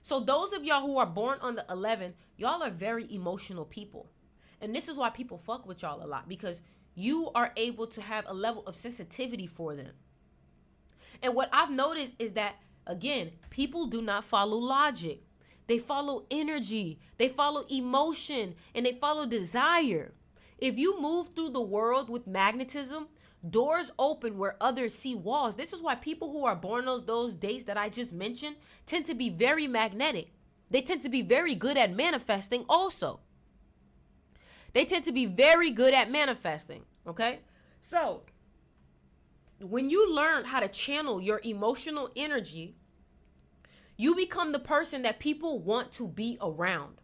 So those of y'all who are born on the 11th, y'all are very emotional people. And this is why people fuck with y'all a lot, because you are able to have a level of sensitivity for them. And what I've noticed is that, again, people do not follow logic. They follow energy, they follow emotion, and they follow desire. If you move through the world with magnetism, doors open where others see walls. This is why people who are born those dates that I just mentioned tend to be very magnetic. They tend to be very good at manifesting also. They tend to be very good at manifesting, okay? So, when you learn how to channel your emotional energy, you become the person that people want to be around.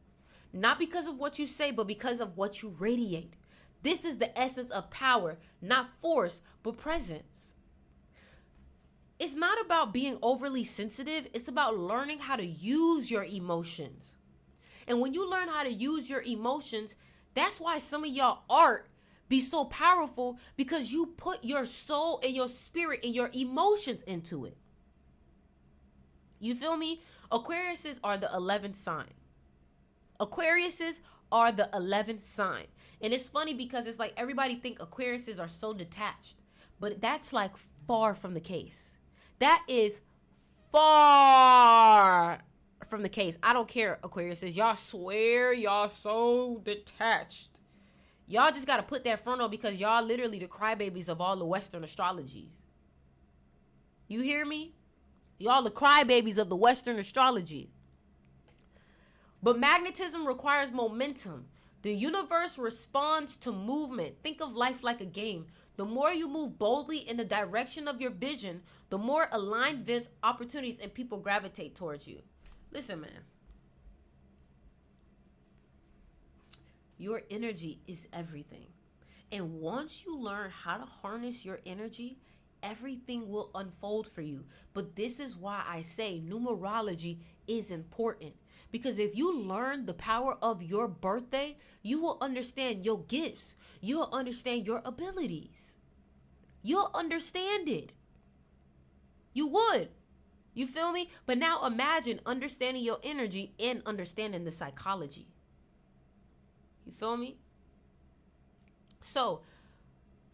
Not because of what you say, but because of what you radiate. This is the essence of power, not force, but presence. It's not about being overly sensitive. It's about learning how to use your emotions. And when you learn how to use your emotions, that's why some of y'all art be so powerful, because you put your soul and your spirit and your emotions into it. You feel me? Aquariuses are the 11th sign. Aquariuses are the 11th sign. And it's funny because it's like everybody think Aquariuses are so detached, but that's like far from the case. That is far from the case. I don't care, Aquarius says. Y'all swear y'all so detached. Y'all just got to put that front on because y'all literally the crybabies of all the Western astrologies. You hear me? Y'all the crybabies of the Western astrology. But magnetism requires momentum. The universe responds to movement. Think of life like a game. The more you move boldly in the direction of your vision, the more aligned events, opportunities, and people gravitate towards you. Listen, man. Your energy is everything. And once you learn how to harness your energy, everything will unfold for you. But this is why I say numerology is important. Because if you learn the power of your birthday, you will understand your gifts. You'll understand your abilities. You'll understand it. You would. You feel me? But now imagine understanding your energy and understanding the psychology. You feel me? So,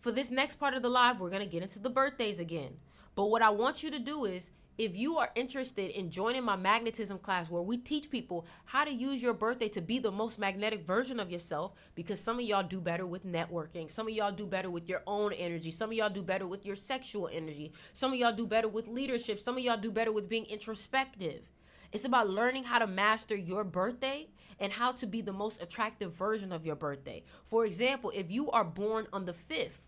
for this next part of the live, we're going to get into the birthdays again. But what I want you to do is, if you are interested in joining my magnetism class where we teach people how to use your birthday to be the most magnetic version of yourself, because some of y'all do better with networking. Some of y'all do better with your own energy. Some of y'all do better with your sexual energy. Some of y'all do better with leadership. Some of y'all do better with being introspective. It's about learning how to master your birthday and how to be the most attractive version of your birthday. For example, if you are born on the 5th,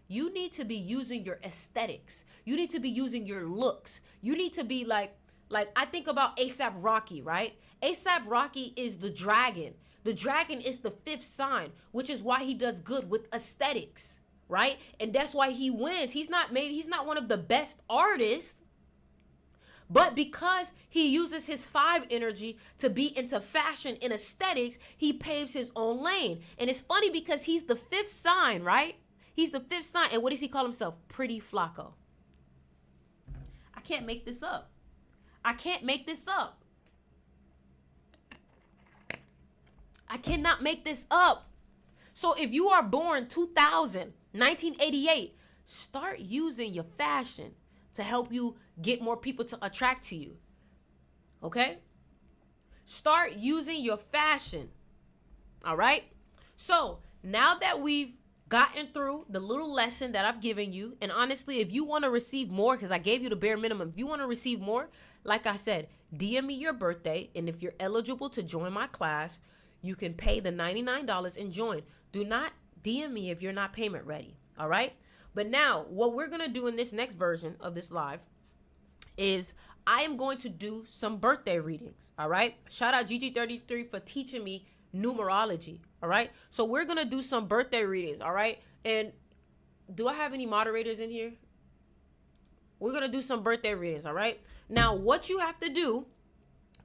you need to be using your aesthetics. You need to be using your looks. You need to be like I think about A$AP Rocky, right? A$AP Rocky is the dragon. The dragon is the 5th sign, which is why he does good with aesthetics, right? And that's why he wins. He's not one of the best artists, but because he uses his 5 energy to be into fashion and aesthetics, he paves his own lane. And it's funny because he's the 5th sign, right? He's the 5th sign. And what does he call himself? Pretty Flacco. I can't make this up. I can't make this up. I cannot make this up. So if you are born 2000, 1988, start using your fashion to help you get more people to attract to you. Okay? Start using your fashion. All right? So now that we've gotten through the little lesson that I've given you, and honestly, if you want to receive more, because I gave you the bare minimum, if you want to receive more, like I said, DM me your birthday, and if you're eligible to join my class, you can pay the $99 and join. Do not DM me if you're not payment ready, all right? But now, what we're going to do in this next version of this live is I am going to do some birthday readings, all right? Shout out Gigi33 for teaching me numerology, all right? So we're going to do some birthday readings, all right? And do I have any moderators in here? We're going to do some birthday readings, all right? Now, what you have to do,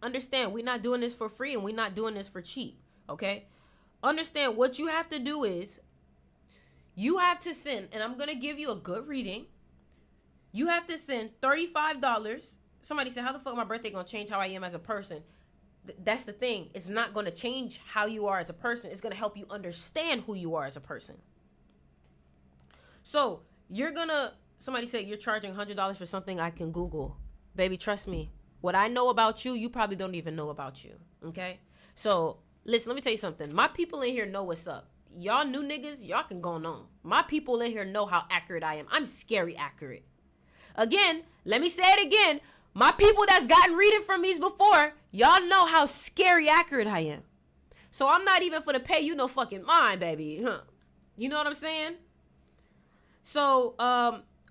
understand, we're not doing this for free and we're not doing this for cheap, okay? Understand what you have to do is you have to send, and I'm going to give you a good reading. You have to send $35. Somebody said, how the fuck my birthday going to change how I am as a person? That's the thing. It's not going to change how you are as a person. It's going to help you understand who you are as a person. So you're going to, somebody said you're charging $100 for something I can Google. Baby, trust me. What I know about you, you probably don't even know about you. Okay? So listen, let me tell you something. My people in here know what's up. Y'all new niggas, y'all can go on. My people in here know how accurate I am. I'm scary accurate. Again, let me say it again. My people that's gotten reading from me before, y'all know how scary accurate I am. So I'm not even for to pay you no fucking mind, baby. Huh? You know what I'm saying? So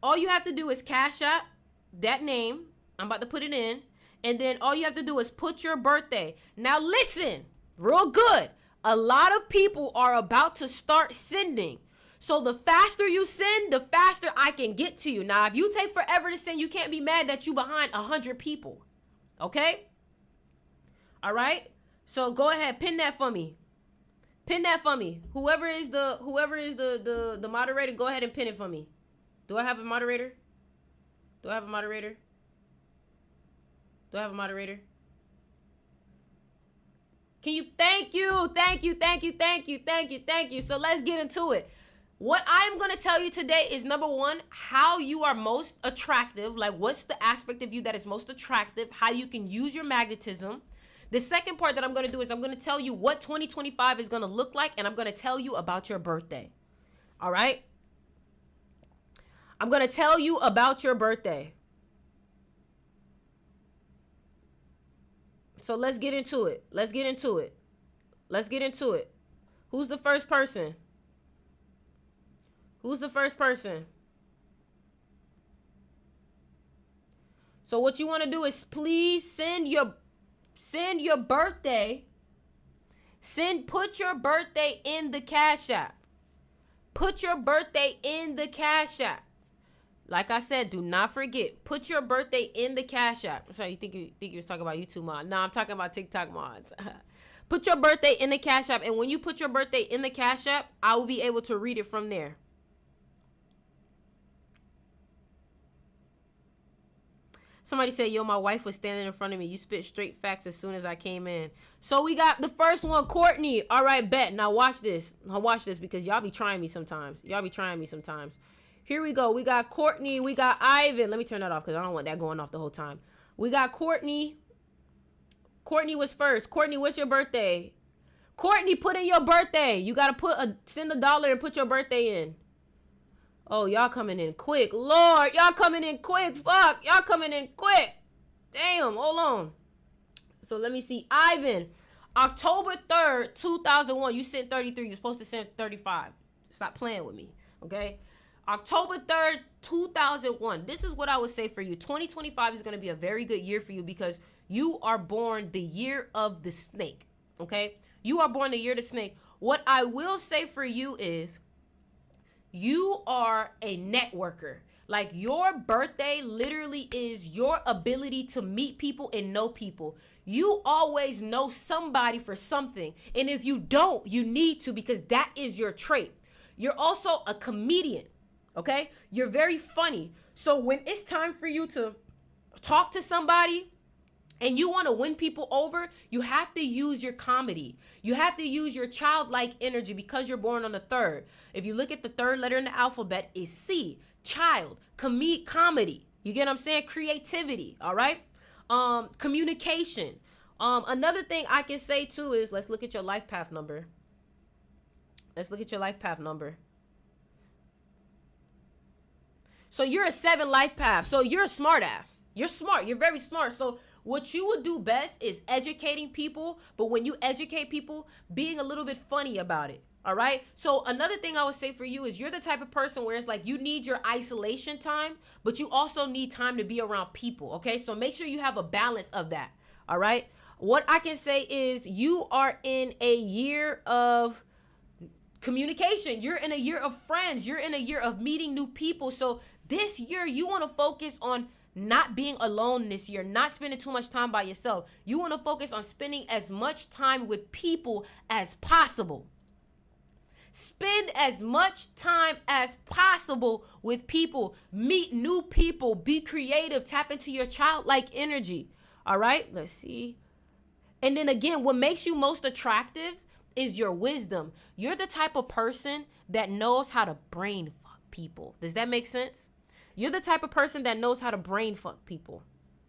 all you have to do is cash out that name. I'm about to put it in. And then all you have to do is put your birthday. Now listen, real good. A lot of people are about to start sending. So the faster you send, the faster I can get to you. Now, if you take forever to send, you can't be mad that you behind 100 people. Okay? All right? So go ahead, pin that for me. Pin that for me. Whoever is the moderator, go ahead and pin it for me. Do I have a moderator? Do I have a moderator? Do I have a moderator? Can you? Thank you. So let's get into it. What I'm going to tell you today is, number one, how you are most attractive. Like, what's the aspect of you that is most attractive, how you can use your magnetism. The second part that I'm going to do is I'm going to tell you what 2025 is going to look like, and I'm going to tell you about your birthday. All right? I'm going to tell you about your birthday. So let's get into it. Let's get into it. Let's get into it. Who's the first person? Who's the first person? So what you want to do is please send your birthday. Put your birthday in the Cash App. Put your birthday in the Cash App. Like I said, do not forget. Put your birthday in the Cash App. I'm sorry, you think you was talking about YouTube mods? No, I'm talking about TikTok mods. Put your birthday in the Cash App, and when you put your birthday in the Cash App, I will be able to read it from there. Somebody said, yo, my wife was standing in front of me. You spit straight facts as soon as I came in. So we got the first one, Courtney. All right, bet. Now watch this. Now watch this, because y'all be trying me sometimes. Here we go. We got Courtney. We got Ivan. Let me turn that off because I don't want that going off the whole time. We got Courtney. Courtney was first. Courtney, what's your birthday? Courtney, put in your birthday. You got to send $1 and put your birthday in. Oh, y'all coming in quick. Lord, y'all coming in quick. Fuck, y'all coming in quick. Damn, hold on. So let me see. Ivan, October 3rd, 2001. You sent 33. You're supposed to send 35. Stop playing with me, okay? October 3rd, 2001. This is what I would say for you. 2025 is going to be a very good year for you because you are born the year of the snake, okay? You are born the year of the snake. What I will say for you is, you are a networker. Like, your birthday literally is your ability to meet people and know people. You always know somebody for something. And if you don't, you need to, because that is your trait. You're also a comedian, okay? You're very funny. So when it's time for you to talk to somebody and you want to win people over, you have to use your comedy. You have to use your childlike energy because you're born on the 3rd. If you look at the 3rd letter in the alphabet, is C, child, comedy. You get what I'm saying? Creativity, all right? Communication. Another thing I can say too is, let's look at your life path number. Let's look at your life path number. So you're a 7 life path. So you're a smart ass. You're smart. You're very smart. So what you would do best is educating people, but when you educate people, being a little bit funny about it, all right? So another thing I would say for you is, you're the type of person where it's like you need your isolation time, but you also need time to be around people, okay? So make sure you have a balance of that, all right? What I can say is, you are in a year of communication. You're in a year of friends. You're in a year of meeting new people. So this year, you want to focus on not being alone this year, not spending too much time by yourself. You want to focus on spending as much time with people as possible. Spend as much time as possible with people. Meet new people. Be creative. Tap into your childlike energy. All right, let's see. And then again, what makes you most attractive is your wisdom. You're the type of person that knows how to brain fuck people. Does that make sense? You're the type of person that knows how to brain fuck people.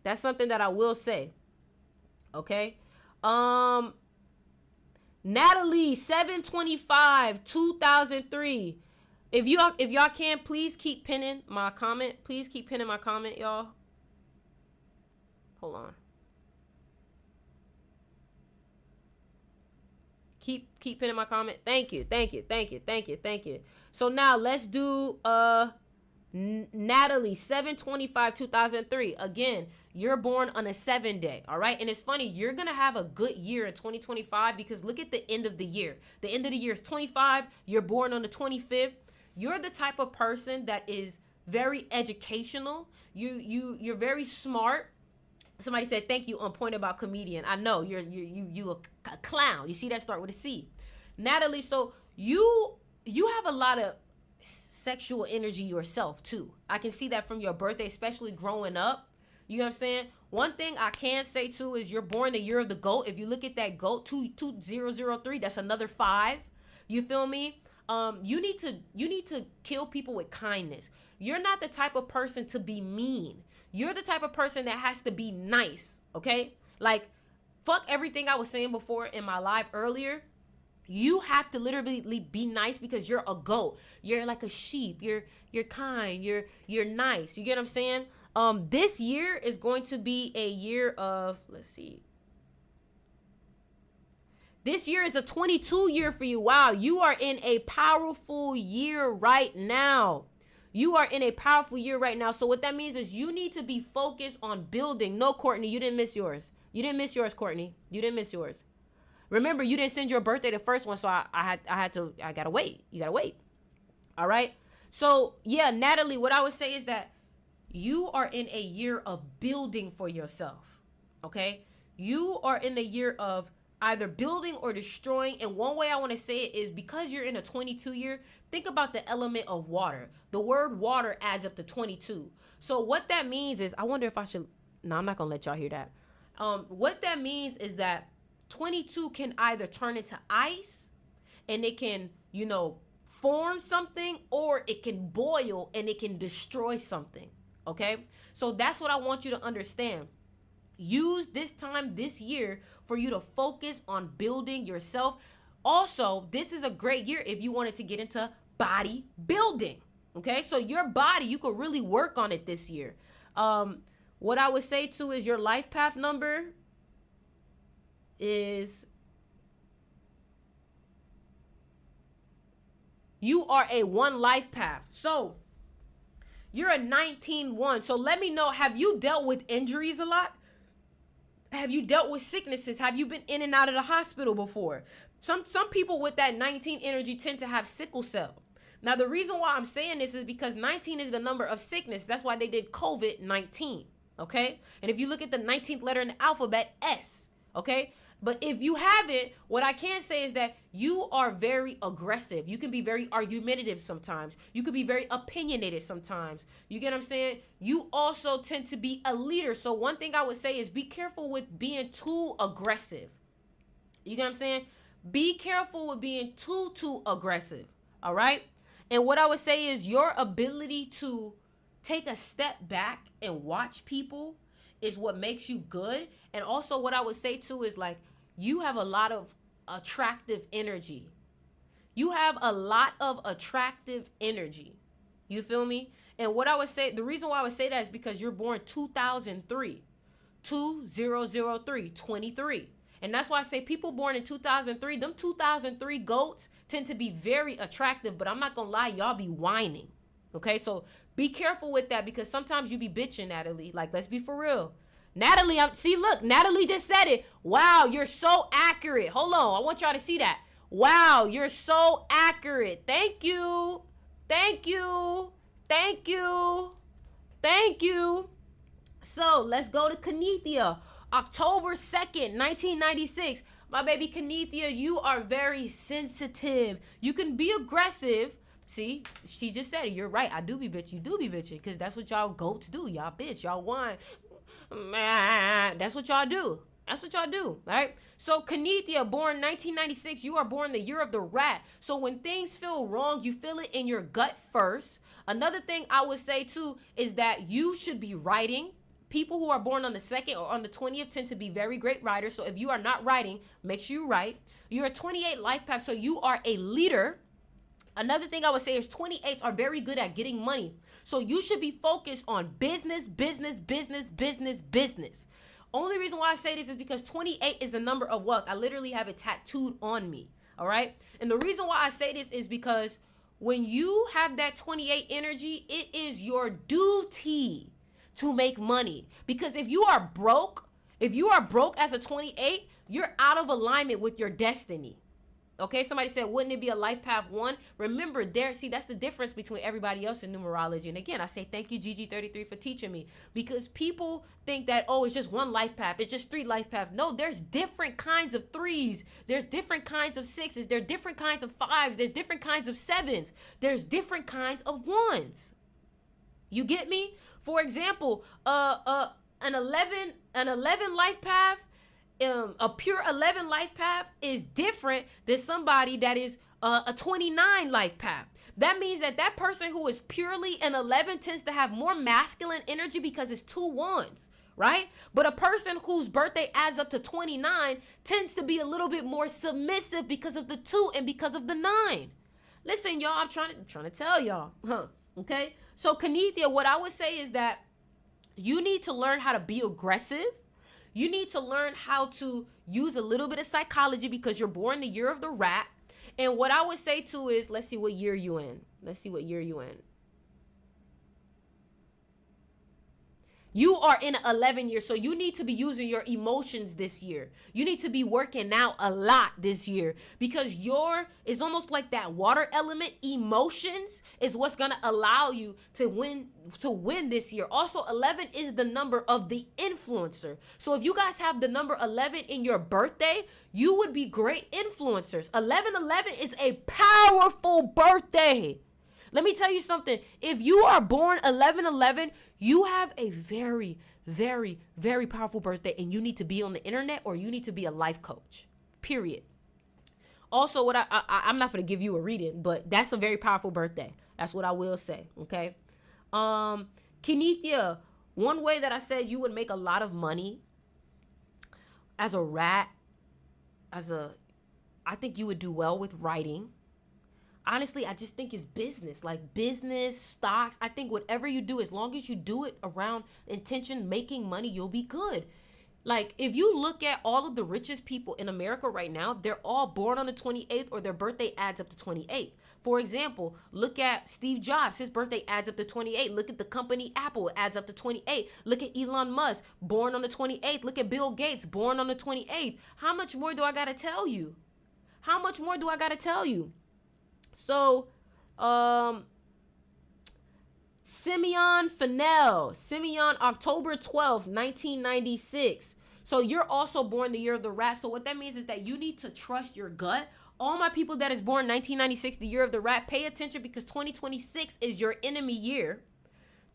That's something that I will say. Okay. Natalie, 7/25/2003. If y'all can, please keep pinning my comment. Please keep pinning my comment, y'all. Hold on. Keep pinning my comment. Thank you. So now let's do Natalie, 7/25/2003. Again, you're born on a 7 day, all right? And it's funny, you're going to have a good year in 2025 because look at the end of the year. The end of the year is 25. You're born on the 25th. You're the type of person that is very educational. You're very smart. Somebody said, thank you, on point about comedian. I know, you a clown. You see that start with a C. Natalie, so you have a lot of sexual energy yourself too. I can see that from your birthday, especially growing up. You know what I'm saying? One thing I can say too is you're born the year of the goat. If you look at that goat, 2003, that's another 5. You feel me? You need to kill people with kindness. You're not the type of person to be mean. You're the type of person that has to be nice, okay? Like, fuck everything I was saying before in my live earlier. You have to literally be nice because you're a goat. You're like a sheep. You're kind. You're nice. You get what I'm saying? This year is going to be a year of, let's see. This year is a 22 year for you. Wow, you are in a powerful year right now. You are in a powerful year right now. So what that means is you need to be focused on building. No, Courtney, you didn't miss yours. You didn't miss yours, Courtney. You didn't miss yours. Remember, you didn't send your birthday the first one, so I gotta wait. You gotta wait. All right. So yeah, Natalie, what I would say is that you are in a year of building for yourself. Okay. You are in a year of either building or destroying. And one way I want to say it is because you're in a 22 year, think about the element of water. The word water adds up to 22. So what that means is, I wonder if I should, no, I'm not going to let y'all hear that. What that means is that 22 can either turn into ice and it can, form something, or it can boil and it can destroy something. Okay. So that's what I want you to understand. Use this time this year for you to focus on building yourself. Also, this is a great year if you wanted to get into body building. Okay. So your body, you could really work on it this year. What I would say too is your life path number is, you are a 1 life path. So you're a 19-1. So let me know, have you dealt with injuries a lot? Have you dealt with sicknesses? Have you been in and out of the hospital before? Some people with that 19 energy tend to have sickle cell. Now, the reason why I'm saying this is because 19 is the number of sickness. That's why they did COVID-19, okay? And if you look at the 19th letter in the alphabet, S, okay? But if you haven't, what I can say is that you are very aggressive. You can be very argumentative sometimes. You could be very opinionated sometimes. You get what I'm saying? You also tend to be a leader. So one thing I would say is be careful with being too aggressive. You get what I'm saying? Be careful with being too aggressive. All right? And what I would say is your ability to take a step back and watch people is what makes you good. And also what I would say too is, like, you have a lot of attractive energy. You have a lot of attractive energy. You feel me? And what I would say, the reason why I would say that is because you're born 2003. 2003, 23. And that's why I say people born in 2003, them 2003 goats tend to be very attractive, but I'm not going to lie, y'all be whining. Okay? So be careful with that, because sometimes you be bitching, Natalie. Like, let's be for real. Natalie, look, Natalie just said it. Wow, you're so accurate. Hold on, I want y'all to see that. Wow, you're so accurate. Thank you. Thank you. Thank you. Thank you. So let's go to Kanithia. October 2nd, 1996. My baby Kanithia, you are very sensitive. You can be aggressive. See, she just said it. You're right. I do be bitch. You do be bitching, because that's what y'all goats do. Y'all bitch. Y'all whine. That's what y'all do. That's what y'all do. All right. So Kanithia, born 1996, you are born the year of the rat. So when things feel wrong, you feel it in your gut first. Another thing I would say too is that you should be writing. People who are born on the 2nd or on the 20th tend to be very great writers. So if you are not writing, make sure you write. You're a 28 life path, so you are a leader. Another thing I would say is 28s are very good at getting money. So you should be focused on business, business, business, business, business. Only reason why I say this is because 28 is the number of wealth. I literally have it tattooed on me. All right. And the reason why I say this is because when you have that 28 energy, it is your duty to make money. Because if you are broke as a 28, you're out of alignment with your destiny. Okay, somebody said, wouldn't it be a life path 1? Remember, that's the difference between everybody else in numerology. And again, I say thank you, Gigi33, for teaching me. Because people think that, oh, it's just 1 life path. It's just 3 life paths. No, there's different kinds of 3s. There's different kinds of 6s. There's different kinds of 5s. There's different kinds of 7s. There's different kinds of 1s. You get me? For example, an 11 life path, a pure 11 life path is different than somebody that is a 29 life path. That means that that person who is purely an 11 tends to have more masculine energy because it's 2 ones, right? But a person whose birthday adds up to 29 tends to be a little bit more submissive because of the 2 and because of the 9. Listen, y'all, I'm trying to tell y'all, okay? So, Kenethia, what I would say is that you need to learn how to be aggressive. You need to learn how to use a little bit of psychology because you're born the year of the rat. And what I would say too is, let's see what year you in. You are in 11 years, so you need to be using your emotions this year. You need to be working out a lot this year because it's almost like that water element. Emotions is what's going to allow you to win this year. Also, 11 is the number of the influencer. So if you guys have the number 11 in your birthday, you would be great influencers. 1111 is a powerful birthday. Let me tell you something. If you are born 11/11, you have a very, very, very powerful birthday, and you need to be on the internet or you need to be a life coach, period. Also, what I'm not going to give you a reading, but that's a very powerful birthday. That's what I will say, okay? Kenethia, one way that I said you would make a lot of money as a rat, I think you would do well with writing. Honestly, I just think it's business, like business, stocks. I think whatever you do, as long as you do it around intention, making money, you'll be good. Like, if you look at all of the richest people in America right now, they're all born on the 28th or their birthday adds up to 28. For example, look at Steve Jobs. His birthday adds up to 28. Look at the company Apple. It adds up to 28. Look at Elon Musk, born on the 28th. Look at Bill Gates, born on the 28th. How much more do I got to tell you? So, Simeon Fennell, October 12th, 1996. So you're also born the year of the rat. So what that means is that you need to trust your gut. All my people that is born 1996, the year of the rat, pay attention because 2026 is your enemy year.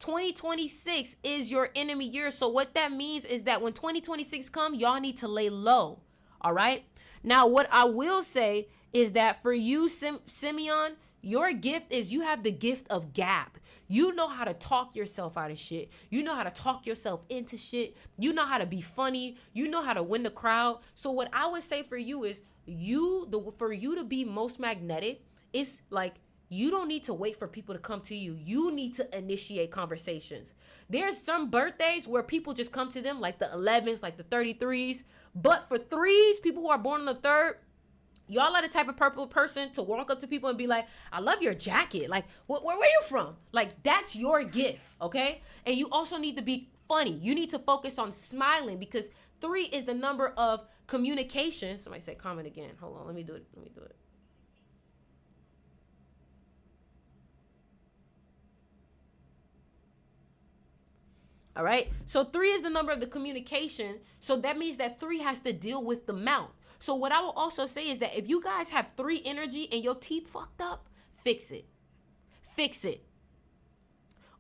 2026 is your enemy year. So what that means is that when 2026 comes, y'all need to lay low. All right. Now, what I will say is that for you, Simeon, your gift is you have the gift of gap. You know how to talk yourself out of shit. You know how to talk yourself into shit. You know how to be funny. You know how to win the crowd. So what I would say for you is for you to be most magnetic, it's like you don't need to wait for people to come to you. You need to initiate conversations. There's some birthdays where people just come to them, like the 11s, like the 33s. But for 3s, people who are born on the 3rd, y'all are the type of purple person to walk up to people and be like, I love your jacket. Like, where you from? Like, that's your gift, okay? And you also need to be funny. You need to focus on smiling because 3 is the number of communication. Somebody said comment again. Hold on, let me do it. All right. So 3 is the number of the communication. So that means that 3 has to deal with the mouth. So what I will also say is that if you guys have 3 energy and your teeth fucked up, fix it.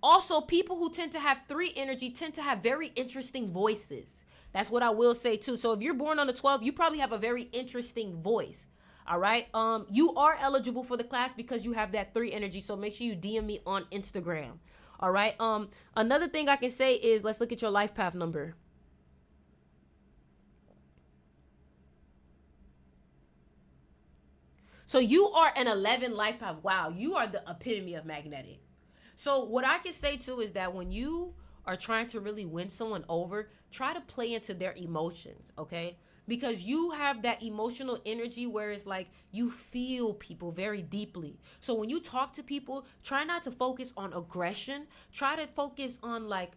Also, people who tend to have 3 energy tend to have very interesting voices. That's what I will say too. So if you're born on the 12th, you probably have a very interesting voice. All right. You are eligible for the class because you have that 3 energy. So make sure you DM me on Instagram. All right. Another thing I can say is let's look at your life path number. So you are an 11 life path. Wow, you are the epitome of magnetic. So what I can say too is that when you are trying to really win someone over, try to play into their emotions, okay? Because you have that emotional energy where it's like you feel people very deeply. So when you talk to people, try not to focus on aggression. Try to focus on like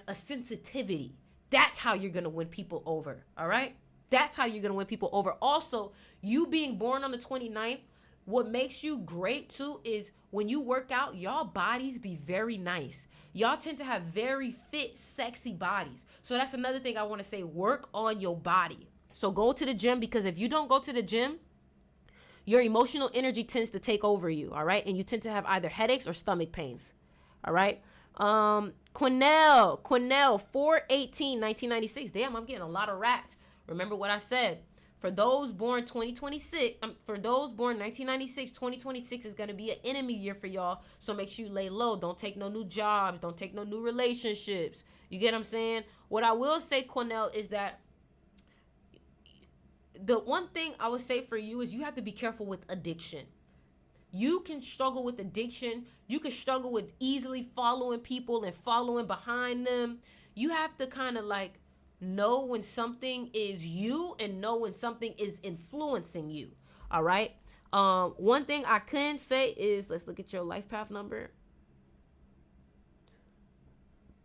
a sensitivity. That's how you're going to win people over, all right? That's how you're going to win people over. Also, you being born on the 29th, what makes you great too is when you work out, y'all bodies be very nice. Y'all tend to have very fit, sexy bodies. So that's another thing I want to say. Work on your body. So go to the gym because if you don't go to the gym, your emotional energy tends to take over you, all right? And you tend to have either headaches or stomach pains, all right? Quinnell, 4/18/1996. Damn, I'm getting a lot of rats. Remember what I said. For those born 2026, for those born 1996, 2026 is going to be an enemy year for y'all. So make sure you lay low. Don't take no new jobs. Don't take no new relationships. You get what I'm saying? What I will say, Cornell, is that the one thing I would say for you is you have to be careful with addiction. You can struggle with addiction. You can struggle with easily following people and following behind them. You have to kind of like know when something is you and know when something is influencing you. All right. One thing I can say is, let's look at your life path number.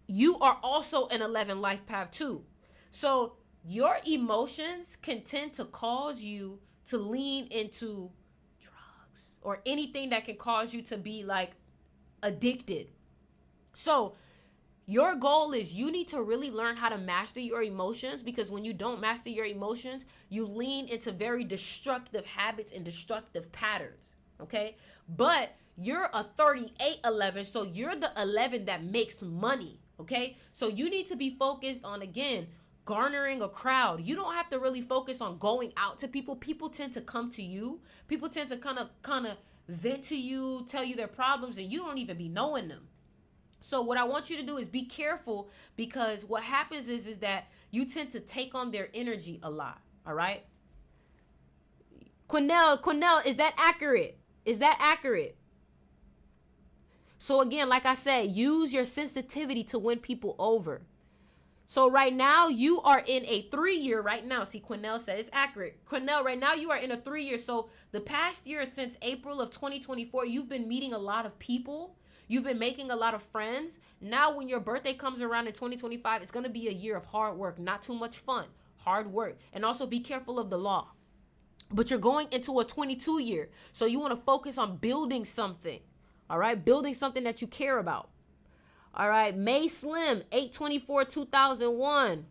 You are also an 11 life path too. So your emotions can tend to cause you to lean into drugs or anything that can cause you to be like addicted. So your goal is you need to really learn how to master your emotions, because when you don't master your emotions, you lean into very destructive habits and destructive patterns. Okay. But you're a 38-11. So you're the 11 that makes money. Okay. So you need to be focused on, again, garnering a crowd. You don't have to really focus on going out to people. People tend to come to you. People tend to kind of vent to you, tell you their problems, and you don't even be knowing them. So what I want you to do is be careful, because what happens is that you tend to take on their energy a lot. All right. Cornell, is that accurate? Is that accurate? So again, like I said, use your sensitivity to win people over. So right now you are in a 3-year right now. See, Cornell said it's accurate. Cornell, right now you are in a 3-year. So the past year, since April of 2024, you've been meeting a lot of people. You've been making a lot of friends. Now when your birthday comes around in 2025, it's going to be a year of hard work, not too much fun, hard work. And also be careful of the law. But you're going into a 22 year. So you want to focus on building something. All right. Building something that you care about. All right. May Slim, 8/24/2001.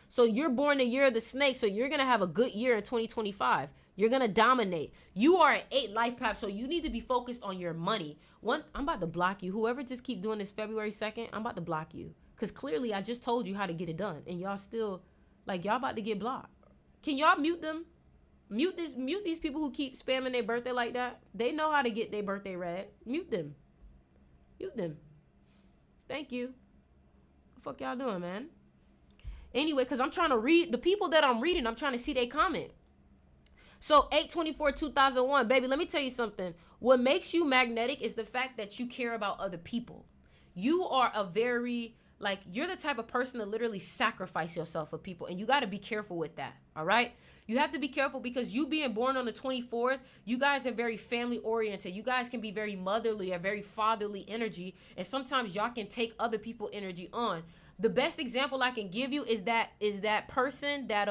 So you're born the year of the snake. So you're going to have a good year in 2025. You're going to dominate. You are an 8 life path. So you need to be focused on your money. I'm about to block you. Whoever just keep doing this February 2nd, I'm about to block you. Because clearly I just told you how to get it done. And y'all still, like, y'all about to get blocked. Can y'all mute them? Mute these people who keep spamming their birthday like that. They know how to get their birthday read. Mute them. Mute them. Thank you. What the fuck y'all doing, man? Anyway, because I'm trying to read the people that I'm reading. I'm trying to see their comment. So 8/24/2001, baby, let me tell you something. What makes you magnetic is the fact that you care about other people. You are a very, like, you're the type of person to literally sacrifice yourself for people. And you got to be careful with that. All right. You have to be careful, because you being born on the 24th, you guys are very family oriented. You guys can be very motherly or very fatherly energy. And sometimes y'all can take other people's energy on. The best example I can give you is that person that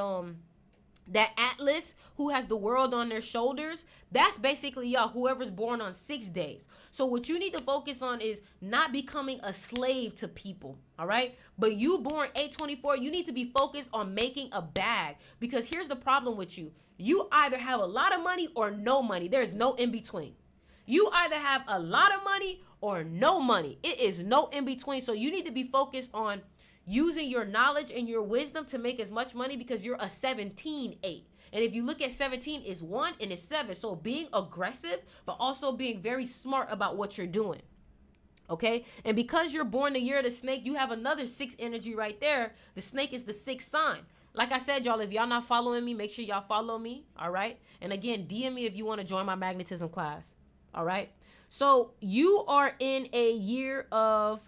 Atlas who has the world on their shoulders. That's basically y'all, whoever's born on 6 days. So what you need to focus on is not becoming a slave to people. All right. But you born 8/24, you need to be focused on making a bag, because here's the problem with you. You either have a lot of money or no money. There's no in between. You either have a lot of money or no money. It is no in between. So you need to be focused on using your knowledge and your wisdom to make as much money, because you're a 17/8. And if you look at 17, it's 1 and it's 7. So being aggressive, but also being very smart about what you're doing. Okay. And because you're born the year of the snake, you have another 6 energy right there. The snake is the 6th sign. Like I said, y'all, if y'all not following me, make sure y'all follow me. All right. And again, DM me if you want to join my magnetism class. All right. So you are in a year of,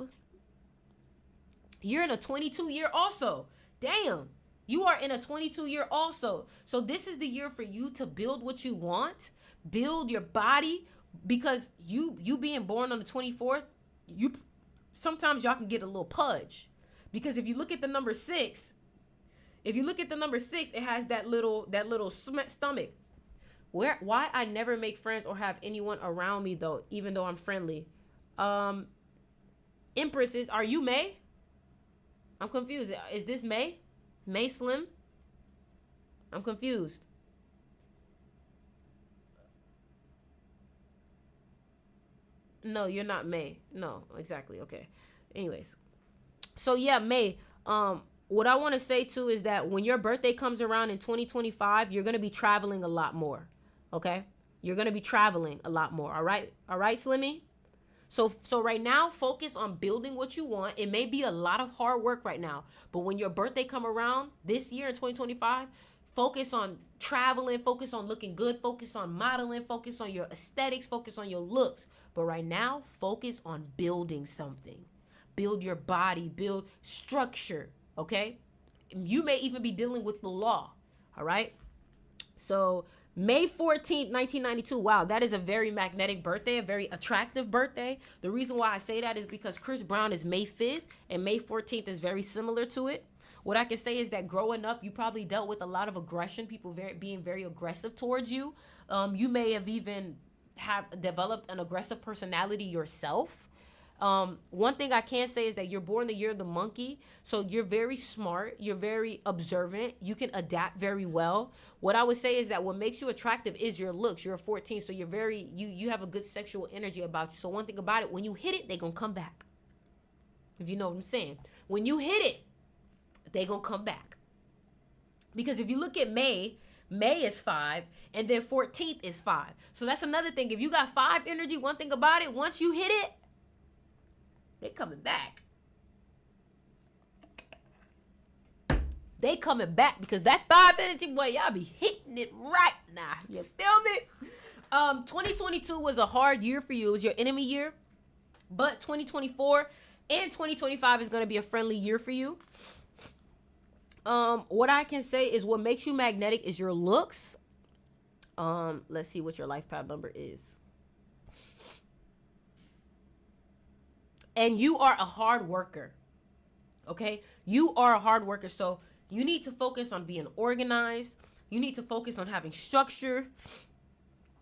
you're in a 22 year also. Damn. You are in a 22 year also. So this is the year for you to build what you want, build your body, because you being born on the 24th, sometimes y'all can get a little pudge, because if you look at the number 6, it has that little stomach. Why I never make friends or have anyone around me though, even though I'm friendly. Empresses, are you May? I'm confused. Is this May? May Slim? I'm confused. No, you're not May. No, exactly. Okay. Anyways. So yeah, May. what I want to say too is that when your birthday comes around in 2025, you're going to be traveling a lot more. Okay? You're going to be traveling a lot more. All right? All right, Slimmy? So right now, focus on building what you want. It may be a lot of hard work right now, but when your birthday come around this year in 2025, focus on traveling, focus on looking good, focus on modeling, focus on your aesthetics, focus on your looks. But right now, focus on building something. Build your body, build structure, okay? You may even be dealing with the law, all right? So May 14th, 1992. Wow, that is a very magnetic birthday, a very attractive birthday. The reason why I say that is because Chris Brown is May 5th and May 14th is very similar to it. What I can say is that growing up, you probably dealt with a lot of aggression, people being very aggressive towards you. You may have even developed an aggressive personality yourself. One thing I can say is that you're born the year of the monkey, so you're very smart, you're very observant, you can adapt very well. What I would say is that what makes you attractive is your looks. You're a 14, so you're very you have a good sexual energy about you. So one thing about it, when you hit it, they gonna come back. If you know what I'm saying. When you hit it, they gonna come back. Because if you look at May is 5, and then 14th is 5. So that's another thing. If you got 5 energy, one thing about it, once you hit it, they coming back. They coming back because that 5 energy, boy, y'all be hitting it right now. You feel me? 2022 was a hard year for you. It was your enemy year. But 2024 and 2025 is going to be a friendly year for you. What I can say is what makes you magnetic is your looks. Let's see what your life path number is. And you are a hard worker. Okay? You are a hard worker. So you need to focus on being organized. You need to focus on having structure.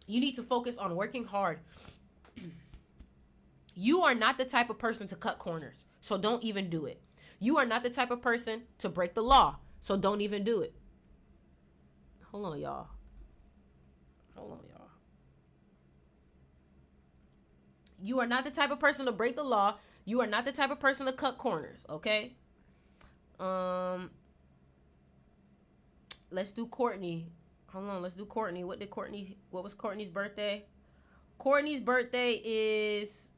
You need to focus on working hard. You are not the type of person to cut corners. So don't even do it. You are not the type of person to break the law. So don't even do it. Hold on, y'all. You are not the type of person to break the law. You are not the type of person to cut corners, okay? Let's do Courtney. Hold on, let's do Courtney. What was Courtney's birthday? Courtney's birthday is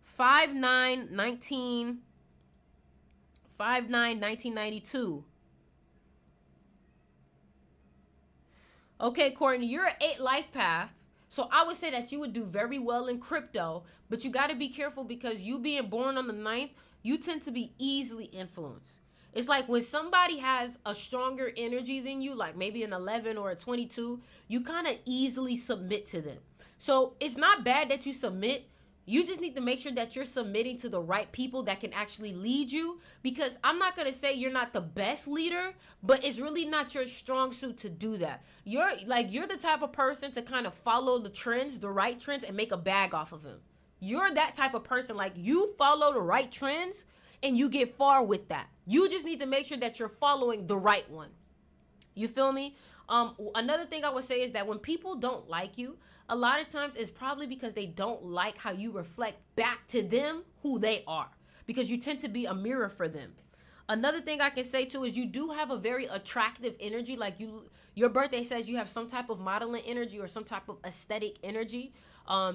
5/9/1992. Okay, Courtney, you're an 8 life path. So I would say that you would do very well in crypto, but you got to be careful because you being born on the 9th, you tend to be easily influenced. It's like when somebody has a stronger energy than you, like maybe an 11 or a 22, you kind of easily submit to them. So it's not bad that you submit. You just need to make sure that you're submitting to the right people that can actually lead you, because I'm not going to say you're not the best leader, but it's really not your strong suit to do that. You're the type of person to kind of follow the trends, the right trends, and make a bag off of them. You're that type of person. Like, you follow the right trends and you get far with that. You just need to make sure that you're following the right one. You feel me? Another thing I would say is that when people don't like you, a lot of times it's probably because they don't like how you reflect back to them who they are, because you tend to be a mirror for them. Another thing I can say too is you do have a very attractive energy. Like, your birthday says you have some type of modeling energy or some type of aesthetic energy.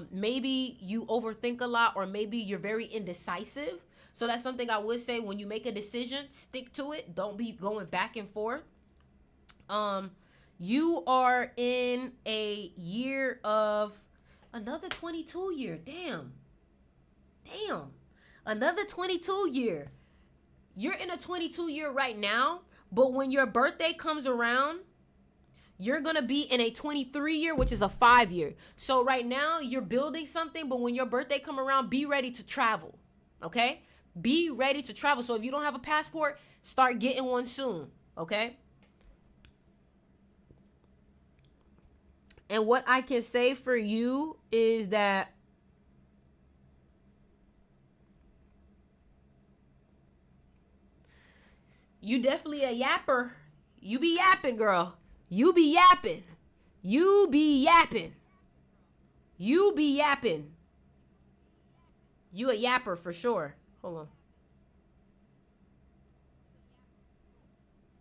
Maybe you overthink a lot, or maybe you're very indecisive. So that's something I would say. When you make a decision, stick to it. Don't be going back and forth. You are in a year of another 22 year. Damn. Another 22 year. You're in a 22 year right now, but when your birthday comes around, you're going to be in a 23 year, which is a 5 year. So right now you're building something, but when your birthday come around, be ready to travel. Okay? Be ready to travel. So if you don't have a passport, start getting one soon. Okay? And what I can say for you is that you definitely a yapper. You be yapping, girl. You be yapping. You be yapping. You be yapping. You a yapper for sure. Hold on.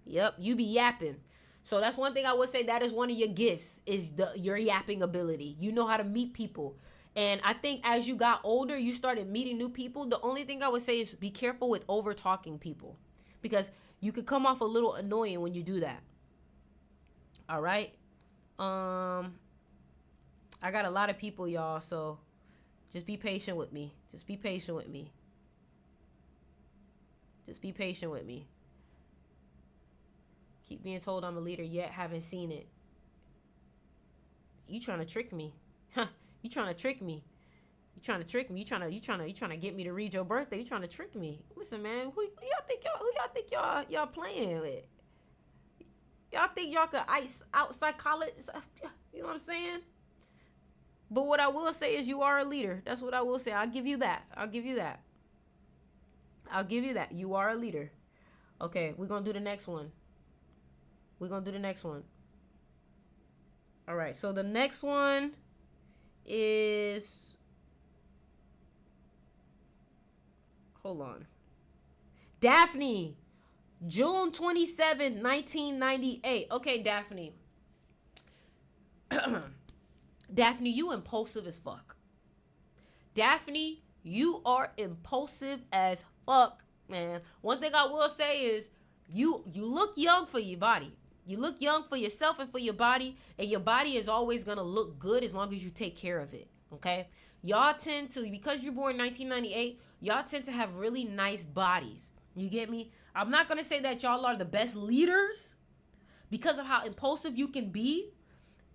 Yep, you be yapping. So that's one thing I would say, that is one of your gifts, is your yapping ability. You know how to meet people. And I think as you got older, you started meeting new people. The only thing I would say is be careful with over talking people, because you could come off a little annoying when you do that. All right. I got a lot of people, y'all, so just be patient with me. Just be patient with me. Just be patient with me. Keep being told I'm a leader, yet haven't seen it. You trying to trick me? Huh? You trying to trick me? You trying to trick me? You trying to get me to read your birthday? You trying to trick me? Listen, man, who y'all think y'all playing with? Y'all think y'all could ice out psychologists? You know what I'm saying? But what I will say is you are a leader. That's what I will say. I'll give you that. I'll give you that. I'll give you that. You are a leader. Okay, we're going to do the next one. We're going to do the next one. All right, so the next one is... Hold on. Daphne, June 27th, 1998. Okay, Daphne. Daphne, you impulsive as fuck. Daphne, you are impulsive as fuck, man. One thing I will say is you look young for your body. You look young for yourself and for your body, and your body is always going to look good as long as you take care of it, okay? Y'all tend to, because you're born in 1998, y'all tend to have really nice bodies. You get me? I'm not going to say that y'all are the best leaders because of how impulsive you can be.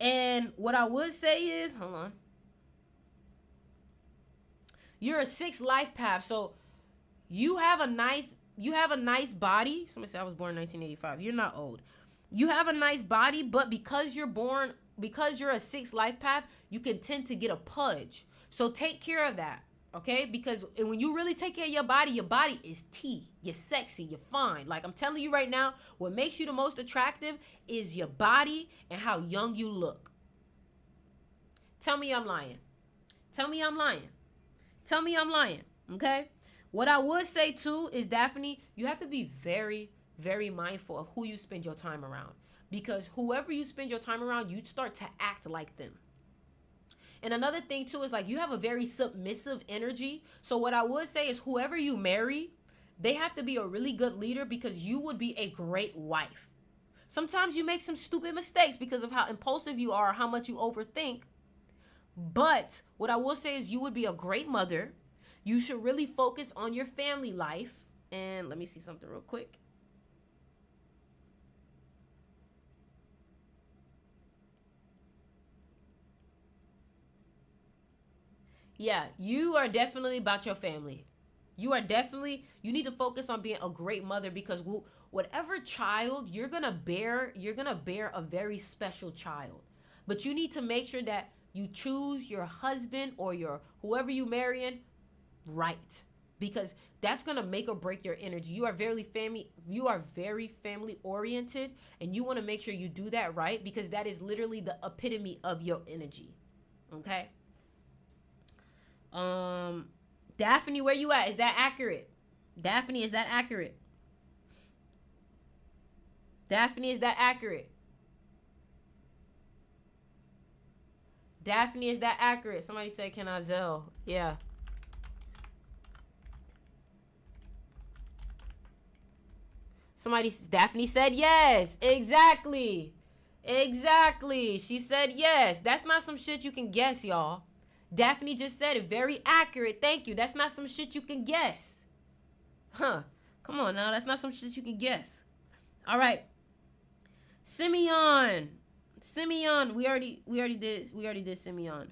And what I would say is, hold on. You're a 6 life path. So you have a nice body. Somebody said I was born in 1985. You're not old. You have a nice body, but because you're a 6 life path, you can tend to get a pudge. So take care of that, okay? Because when you really take care of your body is tea. You're sexy, you're fine. Like I'm telling you right now, what makes you the most attractive is your body and how young you look. Tell me I'm lying. Tell me I'm lying. Tell me I'm lying, okay? What I would say too is, Daphne, you have to be very, very mindful of who you spend your time around, because whoever you spend your time around, you start to act like them. And another thing too is, like, you have a very submissive energy. So what I would say is, whoever you marry, they have to be a really good leader, because you would be a great wife. Sometimes you make some stupid mistakes because of how impulsive you are, how much you overthink. But what I will say is, you would be a great mother. You should really focus on your family life. And let me see something real quick. Yeah, you are definitely about your family. You need to focus on being a great mother, because whatever child you're going to bear a very special child. But you need to make sure that you choose your husband or whoever you marrying right, because that's going to make or break your energy. You are very family oriented, and you want to make sure you do that right, because that is literally the epitome of your energy. Okay? Daphne, where you at? Is that accurate? Daphne, is that accurate? Daphne, is that accurate? Daphne, is that accurate? Somebody said, can I Zell? Yeah. Daphne said yes. Exactly. She said yes. That's not some shit you can guess, y'all. Daphne just said it. Very accurate. Thank you. That's not some shit you can guess. Huh. Come on now. That's not some shit you can guess. All right. Simeon. We already did Simeon.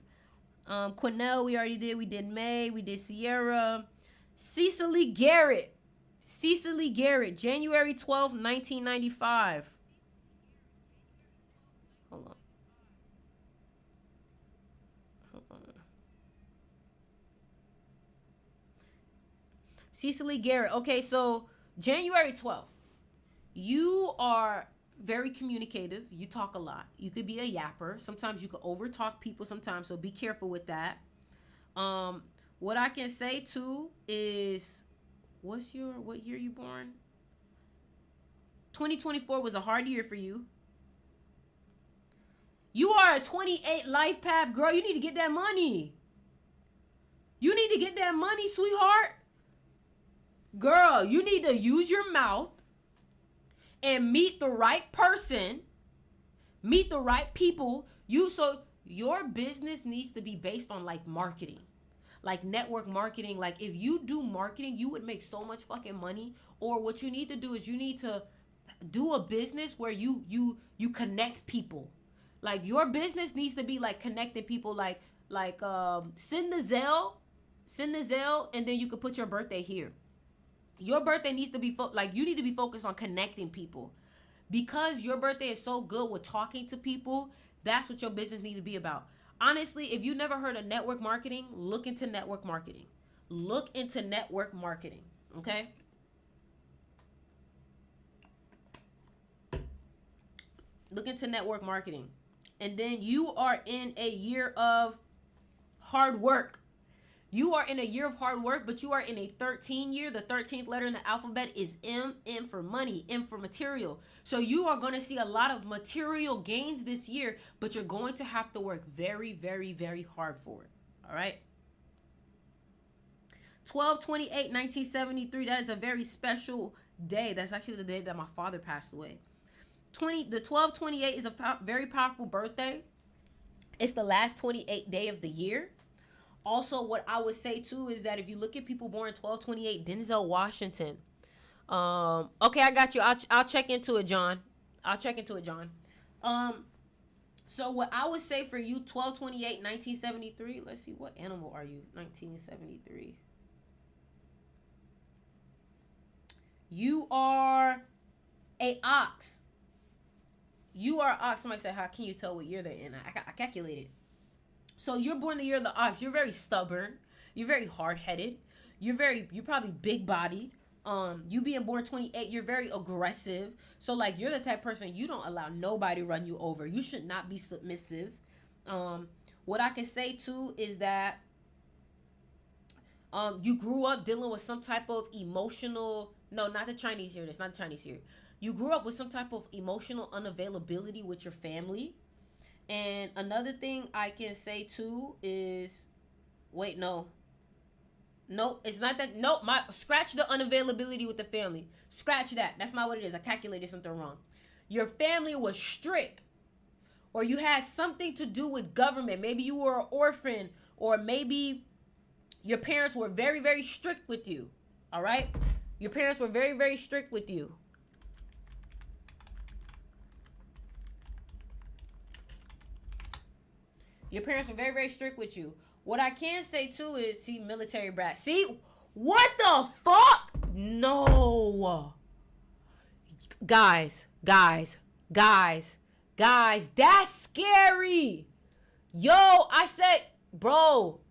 Quinnell, we already did. We did May. We did Sierra. Cecily Garrett, January 12th, 1995. Hold on. Cecily Garrett. Okay, so January 12th. You are very communicative. You talk a lot. You could be a yapper. Sometimes you could overtalk people sometimes, so be careful with that. What I can say too is, what year you born? 2024 was a hard year for you. You are a 28 life path, girl. You need to get that money. You need to get that money, sweetheart. Girl, you need to use your mouth and meet the right person, meet the right people. So your business needs to be based on like marketing, like network marketing. Like if you do marketing, you would make so much fucking money. Or what you need to do is you need to do a business where you connect people. Like your business needs to be like connecting people, like send the Zelle, and then you could put your birthday here. Your birthday needs to be you need to be focused on connecting people, because your birthday is so good with talking to people. That's what your business needs to be about. Honestly, if you never heard of network marketing, look into network marketing. Look into network marketing, okay? Look into network marketing. And then you are in a year of hard work. You are in a year of hard work, but you are in a 13 year. The 13th letter in the alphabet is M. M for money, M for material. So you are going to see a lot of material gains this year, but you're going to have to work very, very, very hard for it. All right. 12/28/1973. That is a very special day. That's actually the day that my father passed away. The 12/28 is a very powerful birthday. It's the last 28th day of the year. Also, what I would say too is that if you look at people born 12/28, Denzel Washington. Okay, I got you. I'll check into it, John. So what I would say for you, 12/28/1973. Let's see, what animal are you? 1973. You are a ox. You are ox. Somebody said, how can you tell what year they're in? I calculated. So you're born the year of the ox. You're very stubborn. You're very hard-headed. You're probably big-bodied. You being born 28, you're very aggressive. So like you're the type of person, you don't allow nobody to run you over. You should not be submissive. What I can say too is that you grew up dealing with some type of emotional, no, not the Chinese year. That's not the Chinese year. You grew up with some type of emotional unavailability with your family. And another thing I can say too is, wait, no, it's not that. No, scratch the unavailability with the family. Scratch that. That's not what it is. I calculated something wrong. Your family was strict, or you had something to do with government. Maybe you were an orphan, or maybe your parents were very, very strict with you. All right? Your parents were very, very strict with you. Your parents were very, very strict with you. What I can say too is, see, military brat. See, what the fuck? No. Guys, that's scary. Yo, I said, bro.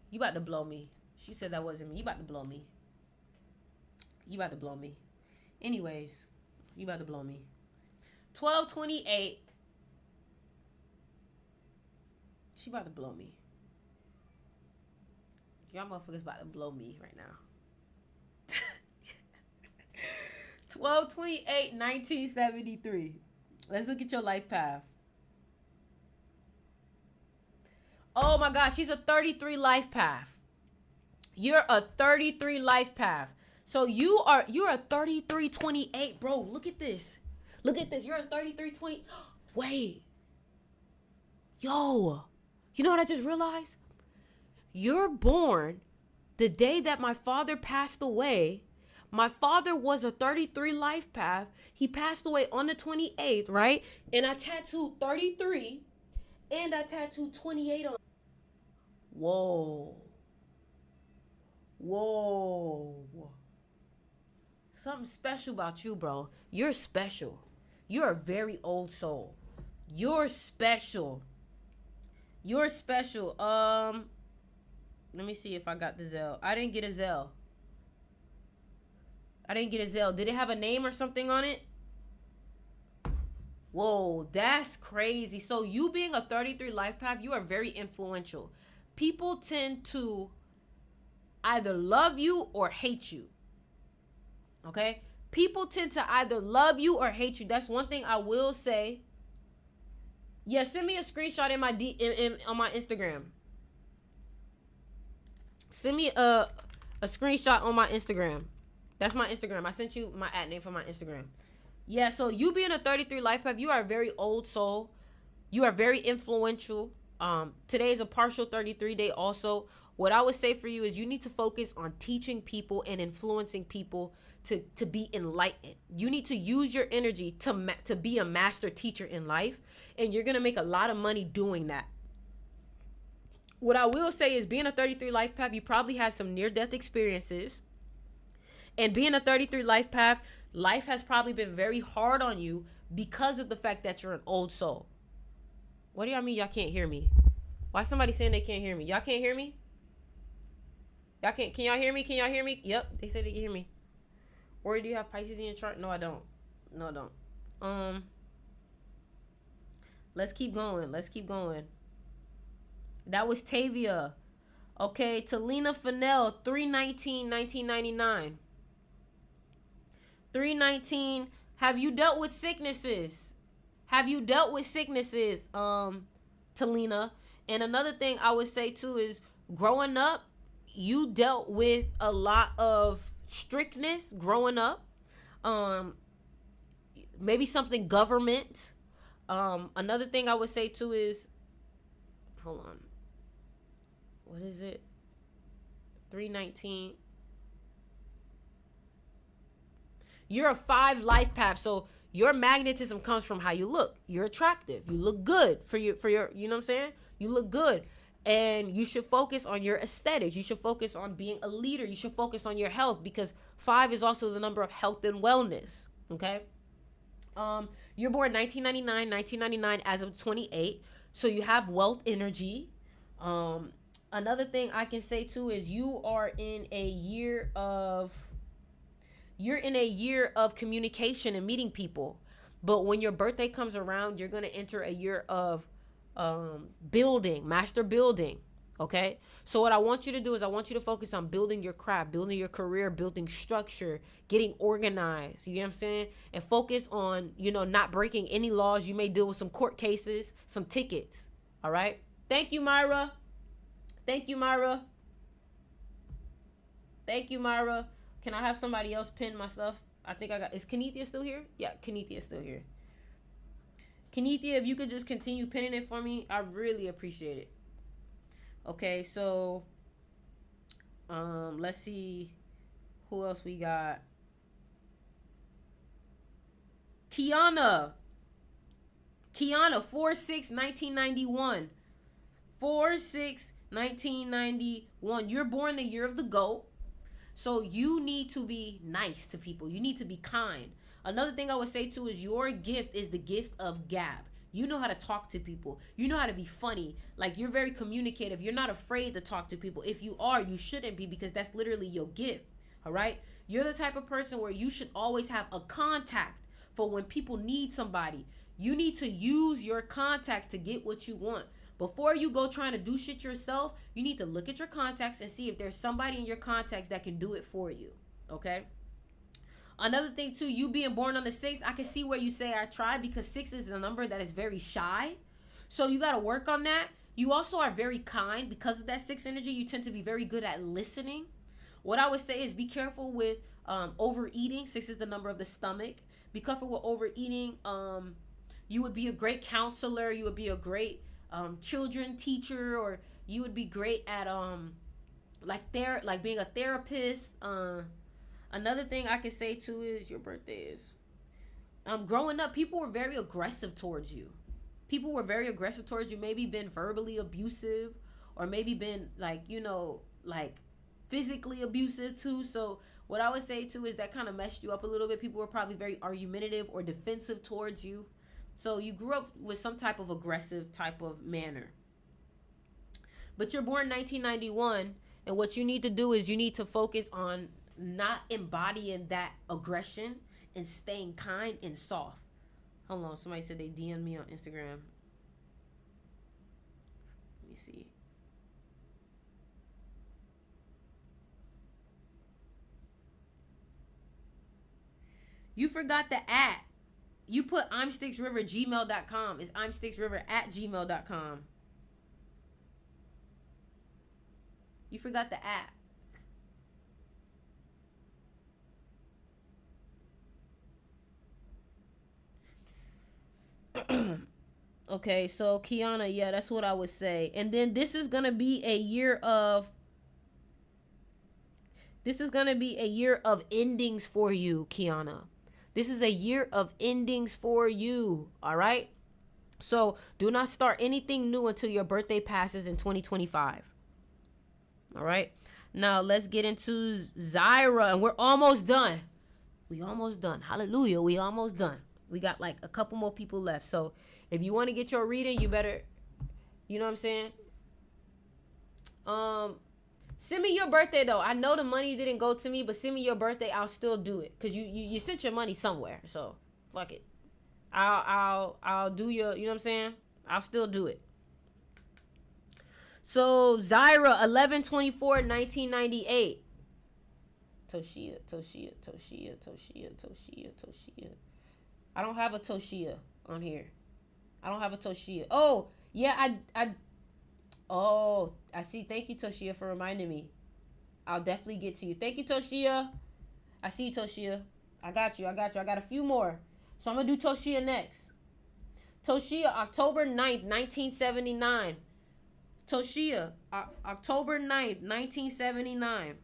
You about to blow me. She said that wasn't me. You about to blow me. Anyways, you about to blow me. 12/28. She about to blow me. Y'all motherfuckers about to blow me right now. 12/28/1973. Let's look at your life path. Oh my gosh, she's a 33 life path. You're a 33 life path. So you're a 33/28, bro. Look at this. You're a 33/20. Wait. Yo. You know what I just realized? You're born the day that my father passed away. My father was a 33 life path. He passed away on the 28th, right? And I tattooed 33 and I tattooed 28 on. Whoa. Something special about you, bro. You're special. You're a very old soul. You're special. Let me see if I got the Zelle. I didn't get a Zelle. Did it have a name or something on it? Whoa, that's crazy. So you being a 33 life path, you are very influential. People tend to either love you or hate you. Okay? People tend to either love you or hate you. That's one thing I will say. Yeah, send me a screenshot in my on my Instagram. Send me a screenshot on my Instagram. That's my Instagram. I sent you my @ name for my Instagram. Yeah, so you being a 33 life path, you are a very old soul. You are very influential. Today is a partial 33 day also. What I would say for you is you need to focus on teaching people and influencing people to be enlightened. You need to use your energy to be a master teacher in life, and you're going to make a lot of money doing that. What I will say is being a 33 life path, you probably had some near-death experiences. And being a 33 life path, life has probably been very hard on you because of the fact that you're an old soul. What do y'all mean y'all can't hear me? Why somebody saying they can't hear me? Y'all can't hear me? Y'all can't, can y'all hear me? Can y'all hear me? Yep, they said they can hear me. Or do you have Pisces in your chart? No, I don't. No, I don't. Let's keep going. Let's keep going. That was Tavia. Okay, Talina Fennell, 3/19/1999. 3/19. Have you dealt with sicknesses? Have you dealt with sicknesses, Talina? And another thing I would say too is growing up, you dealt with a lot of strictness growing up. Maybe something government. Another thing I would say too is, hold on. What is it? 3/19. You're a 5 life path, so your magnetism comes from how you look. You're attractive. You look good for your, you know what I'm saying? You look good. And you should focus on your aesthetics. You should focus on being a leader. You should focus on your health, because 5 is also the number of health and wellness. Okay? You're born 1999 as of 28. So you have wealth energy. Another thing I can say too is you're in a year of communication and meeting people. But when your birthday comes around, you're going to enter a year of building, master building. Okay? So what I want you to do is I want you to focus on building your craft, building your career, building structure, getting organized. You know what I'm saying? And focus on, not breaking any laws. You may deal with some court cases, some tickets. All right? Thank you, Myra. Thank you, Myra. Thank you, Myra. Can I have somebody else pin my stuff? I think I got... Is Kenethia still here? Yeah, Kenethia is still here. Kenethia, if you could just continue pinning it for me, I really appreciate it. Okay, so... let's see who else we got. Kiana, 4/6/1991. 4/6/1991. You're born the year of the goat. So you need to be nice to people. You need to be kind. Another thing I would say too is your gift is the gift of gab. You know how to talk to people. You know how to be funny. Like, you're very communicative. You're not afraid to talk to people. If you are, you shouldn't be, because that's literally your gift. All right? You're the type of person where you should always have a contact for when people need somebody. You need to use your contacts to get what you want. Before you go trying to do shit yourself, you need to look at your contacts and see if there's somebody in your contacts that can do it for you. Okay? Another thing too, you being born on the 6th, I can see where you say I tried, because 6 is a number that is very shy. So you got to work on that. You also are very kind. Because of that 6 energy, you tend to be very good at listening. What I would say is be careful with overeating. 6 is the number of the stomach. Be careful with overeating. You would be a great counselor. You would be a great children teacher, or you would be great at being a therapist. Another thing I can say too is your birthday is growing up, people were very aggressive towards you. People were very aggressive towards you, maybe been verbally abusive, or maybe been physically abusive too. So what I would say too is that kind of messed you up a little bit. People were probably very argumentative or defensive towards you. So you grew up with some type of aggressive type of manner. But you're born 1991, and what you need to do is you need to focus on not embodying that aggression and staying kind and soft. Hold on, somebody said they DM'd me on Instagram. Let me see. You forgot the at. You put imstixriver@gmail.com. It's imstixriver@gmail.com. You forgot the at. Okay, so Kiana, yeah, that's what I would say. And then this is gonna be a year of endings for you, Kiana. This is a year of endings for you. All right. So do not start anything new until your birthday passes in 2025. All right. Now let's get into Zyra, and we're almost done. We almost done. Hallelujah. We almost done. We got like a couple more people left. So if you want to get your reading, you better, you know what I'm saying? Send me your birthday though. I know the money didn't go to me, but send me your birthday. I'll still do it because you sent your money somewhere. So fuck it. I'll do your, you know what I'm saying? I'll still do it. So Zyra, 11/24/1998. Toshia. I don't have a Toshia on here. I don't have a Toshia. Oh, yeah, I see. Thank you, Toshia, for reminding me. I'll definitely get to you. Thank you, Toshia. I see you, Toshia. I got you. I got a few more. So I'm going to do Toshia next. Toshia, October 9th, 1979. Toshia, October 9th, 1979.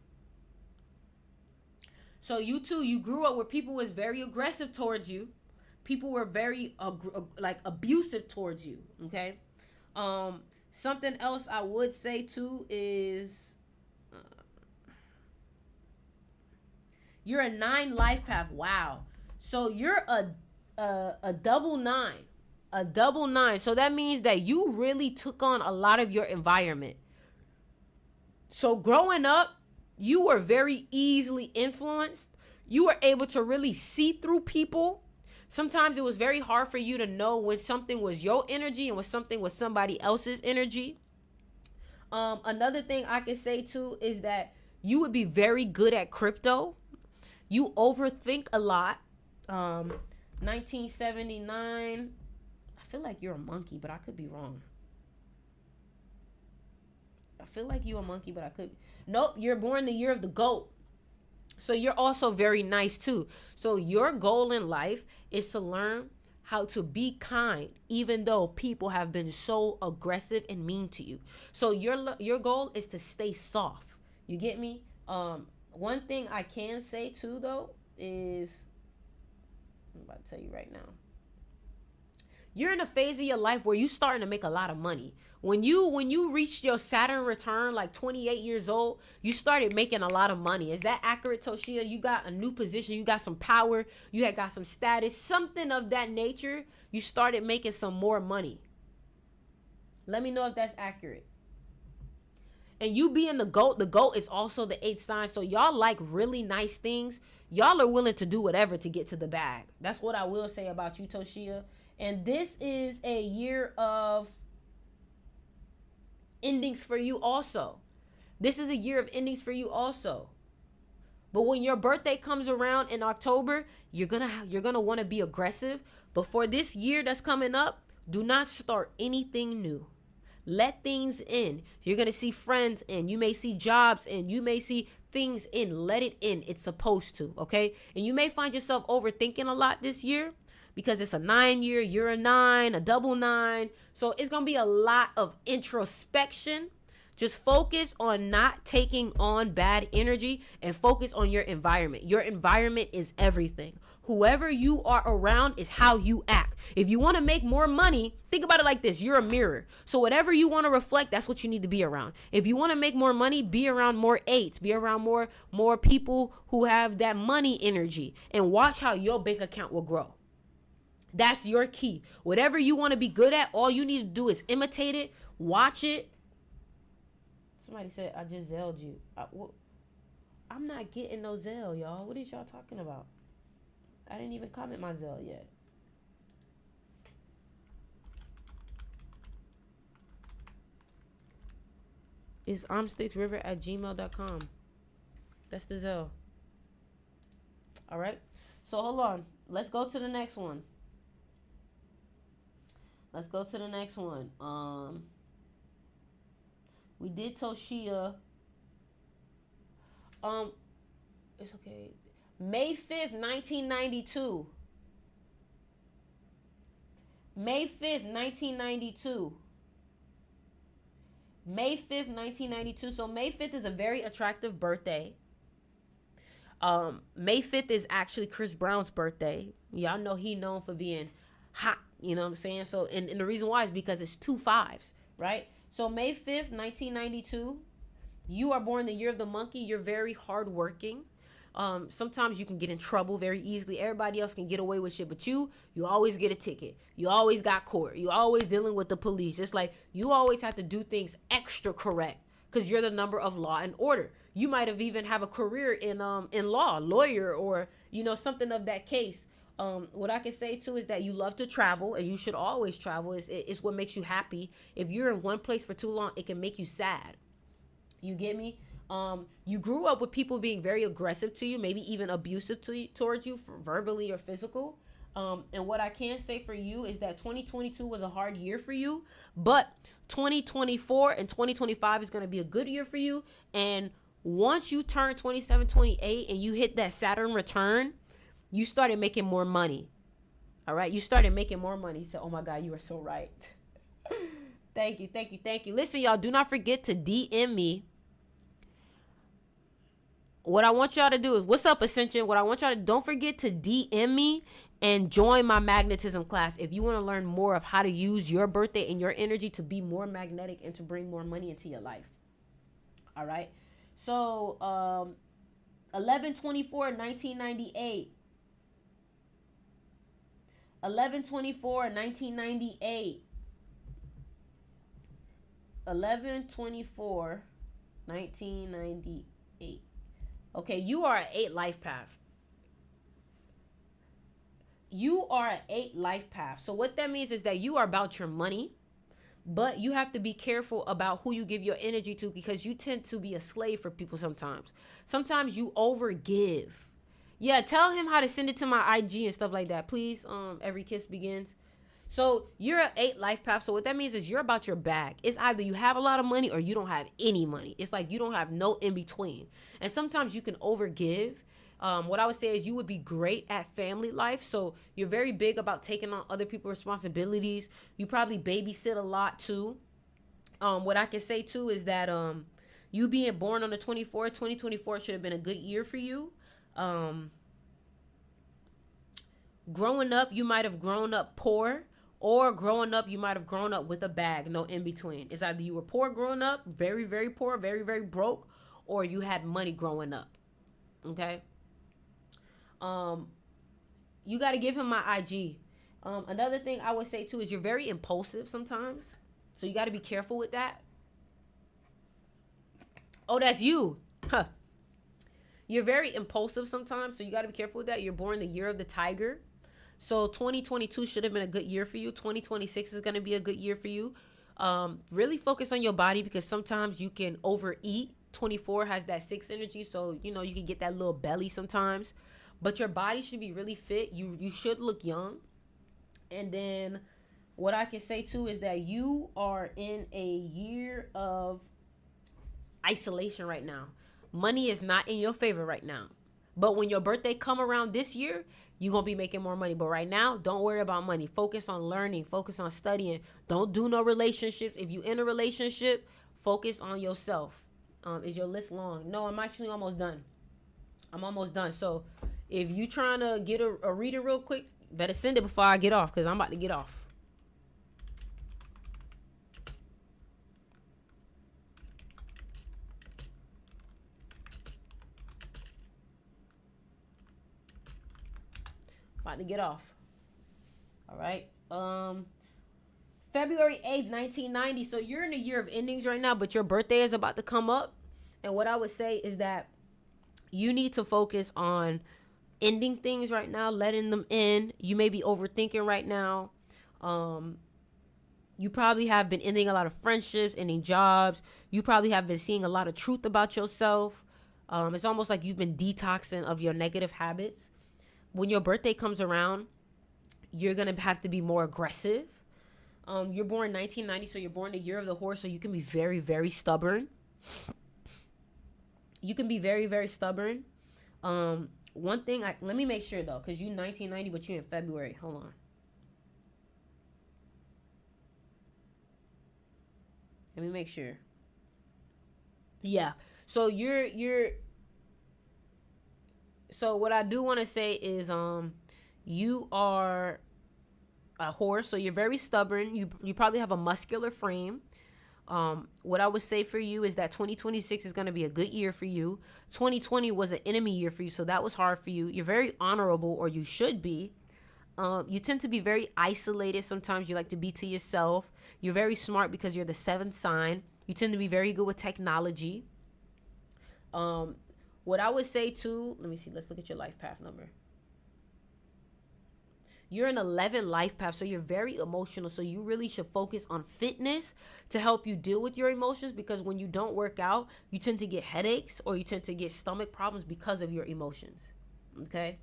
So you too, you grew up where people was very aggressive towards you. People were very abusive towards you. Okay. Something else I would say too is you're a 9 life path. Wow. So you're a double 9. A double 9. So that means that you really took on a lot of your environment. So growing up, you were very easily influenced. You were able to really see through people. Sometimes it was very hard for you to know when something was your energy and when something was somebody else's energy. Another thing I can say too is that you would be very good at crypto. You overthink a lot. 1979. I feel like you're a monkey, but I could be wrong. I feel like you're a monkey, but I could. Nope, you're born the year of the goat. So you're also very nice too. So your goal in life is to learn how to be kind, even though people have been so aggressive and mean to you. So your goal is to stay soft. You get me? One thing I can say too though is, I'm about to tell you right now. You're in a phase of your life where you're starting to make a lot of money. When you reached your Saturn return, like 28 years old, you started making a lot of money. Is that accurate, Toshia? You got a new position. You got some power. You had got some status. Something of that nature. You started making some more money. Let me know if that's accurate. And you being the goat is also the 8th sign. So y'all like really nice things. Y'all are willing to do whatever to get to the bag. That's what I will say about you, Toshia. And this is a year of endings for you also. This is a year of endings for you also. But when your birthday comes around in October, you're gonna want to be aggressive. But for this year that's coming up, do not start anything new. Let things in. You're gonna see friends in. You may see jobs in. You may see things in. Let it in. It's supposed to, okay? And you may find yourself overthinking a lot this year, because it's a 9 year, you're a 9, a double 9. So it's going to be a lot of introspection. Just focus on not taking on bad energy and focus on your environment. Your environment is everything. Whoever you are around is how you act. If you want to make more money, think about it like this. You're a mirror. So whatever you want to reflect, that's what you need to be around. If you want to make more money, be around more 8s. Be around more people who have that money energy. And watch how your bank account will grow. That's your key. Whatever you want to be good at, all you need to do is imitate it, watch it. Somebody said, I just Zelled you. I'm not getting no Zell, y'all. What is y'all talking about? I didn't even comment my Zell yet. It's imstixriver@gmail.com. That's the Zell. All right. So hold on. Let's go to the next one. Let's go to the next one. We did Toshia. It's okay. May 5th, 1992. May 5th, 1992. May 5th, 1992. So May 5th is a very attractive birthday. May 5th is actually Chris Brown's birthday. Y'all know he known for being hot. You know what I'm saying? So, and the reason why is because it's 2 5s, right? So May 5th, 1992. You are born the year of the monkey. You're very hardworking. Sometimes you can get in trouble very easily. Everybody else can get away with shit, but you always get a ticket. You always got court. You always dealing with the police. It's like you always have to do things extra correct because you're the number of law and order. You might have even have a career in law, lawyer, or something of that case. What I can say too is that you love to travel, and you should always travel. It's what makes you happy. If you're in one place for too long, it can make you sad. You get me? You grew up with people being very aggressive to you, maybe even abusive towards you, verbally or physical. And what I can say for you is that 2022 was a hard year for you, but 2024 and 2025 is going to be a good year for you. And once you turn 27, 28 and you hit that Saturn return, you started making more money. All right. You started making more money. So, oh my God, you are so right. Thank you. Thank you. Thank you. Listen, y'all, do not forget to DM me. What I want y'all to do is, what's up, Ascension? What I want y'all to, don't forget to DM me and join my magnetism class if you want to learn more of how to use your birthday and your energy to be more magnetic and to bring more money into your life. All right. So, 11/24/1998. 11/24/1998. 11/24/1998. Okay, you are an 8 life path. You are an 8 life path. So what that means is that you are about your money, but you have to be careful about who you give your energy to because you tend to be a slave for people sometimes. Sometimes you overgive. Yeah, tell him how to send it to my IG and stuff like that, please. Every kiss begins. So you're an 8 life path. So what that means is you're about your bag. It's either you have a lot of money or you don't have any money. It's like you don't have no in between. And sometimes you can overgive. What I would say is you would be great at family life. So you're very big about taking on other people's responsibilities. You probably babysit a lot too. What I can say too is that you being born on the 24th, 2024 should have been a good year for you. Growing up, you might have grown up poor. Or growing up, you might have grown up with a bag, no in between. It's either you were poor growing up, very, very poor, very, very broke, or you had money growing up. Okay? You got to give him my IG. Another thing I would say too is you're very impulsive sometimes. So you got to be careful with that. Oh, that's you. Huh. You're very impulsive sometimes, so you got to be careful with that. You're born the year of the tiger. So 2022 should have been a good year for you. 2026 is going to be a good year for you. Really focus on your body because sometimes you can overeat. 24 has that 6 energy, so you can get that little belly sometimes. But your body should be really fit. You should look young. And then what I can say too is that you are in a year of isolation right now. Money is not in your favor right now. But when your birthday come around this year, you're going to be making more money. But right now, don't worry about money. Focus on learning. Focus on studying. Don't do no relationships. If you in a relationship, focus on yourself. Is your list long? No, I'm actually almost done. I'm almost done. So if you trying to get a reader real quick, better send it before I get off because I'm about to get off. About to get off. All right. February 8th, 1990. So you're in a year of endings right now, but your birthday is about to come up. And what I would say is that you need to focus on ending things right now, letting them in. You may be overthinking right now. You probably have been ending a lot of friendships, ending jobs. You probably have been seeing a lot of truth about yourself. It's almost like you've been detoxing of your negative habits. when your birthday comes around, you're going to have to be more aggressive. You're born 1990, so you're born the year of the horse, so you can be very, very stubborn. You can be very, very stubborn. One thing, let me make sure though, because you 1990, but you're in February. Hold on. Let me make sure. Yeah. So so what I do want to say is you are a horse, so you're very stubborn. You probably have a muscular frame. What I would say for you is that 2026 is going to be a good year for you. 2020 was an enemy year for you, so that was hard for you. You're very honorable, or you should be. You tend to be very isolated. Sometimes you like to be to yourself. You're very smart because you're the 7th sign. You tend to be very good with technology. What I would say too, let me see, let's look at your life path number. You're an 11 life path, so you're very emotional. So you really should focus on fitness to help you deal with your emotions, because when you don't work out, you tend to get headaches or you tend to get stomach problems because of your emotions. Okay?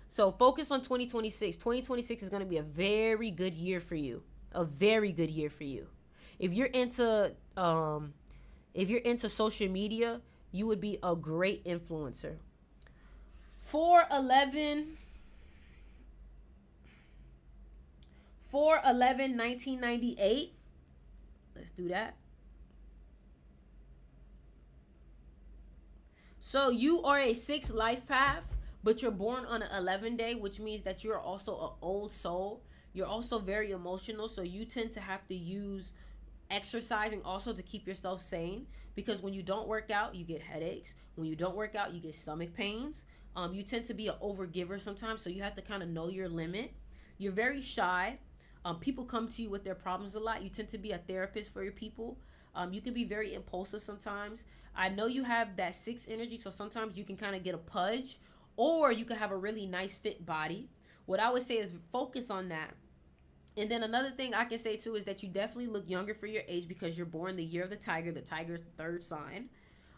So focus on 2026. 2026 is going to be a very good year for you. A very good year for you. If you're into social media, you would be a great influencer. 4/11/1998. Let's do that. So you are a 6 life path, but you're born on an 11 day, which means that you're also an old soul. You're also very emotional, so you tend to have to use exercising also to keep yourself sane, because when you don't work out, you get headaches. When you don't work out, you get stomach pains. You tend to be an overgiver sometimes, so you have to kind of know your limit. You're very shy. People come to you with their problems a lot. You tend to be a therapist for your people. You can be very impulsive sometimes. I know you have that 6 energy, so sometimes you can kind of get a pudge, or you can have a really nice fit body. What I would say is focus on that. And then another thing I can say too is that you definitely look younger for your age because you're born the year of the tiger. The tiger's 3rd sign.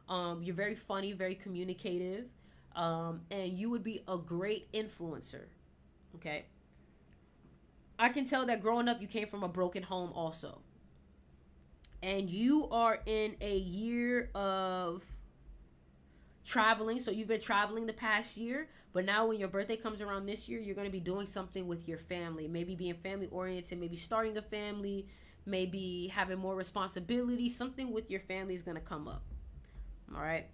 You're very funny, very communicative, and you would be a great influencer. Okay. I can tell that growing up you came from a broken home also. And you are in a year of traveling. So you've been traveling the past year, but now when your birthday comes around this year, you're going to be doing something with your family. Maybe being family oriented, maybe starting a family, maybe having more responsibility. Something with your family is going to come up. All right.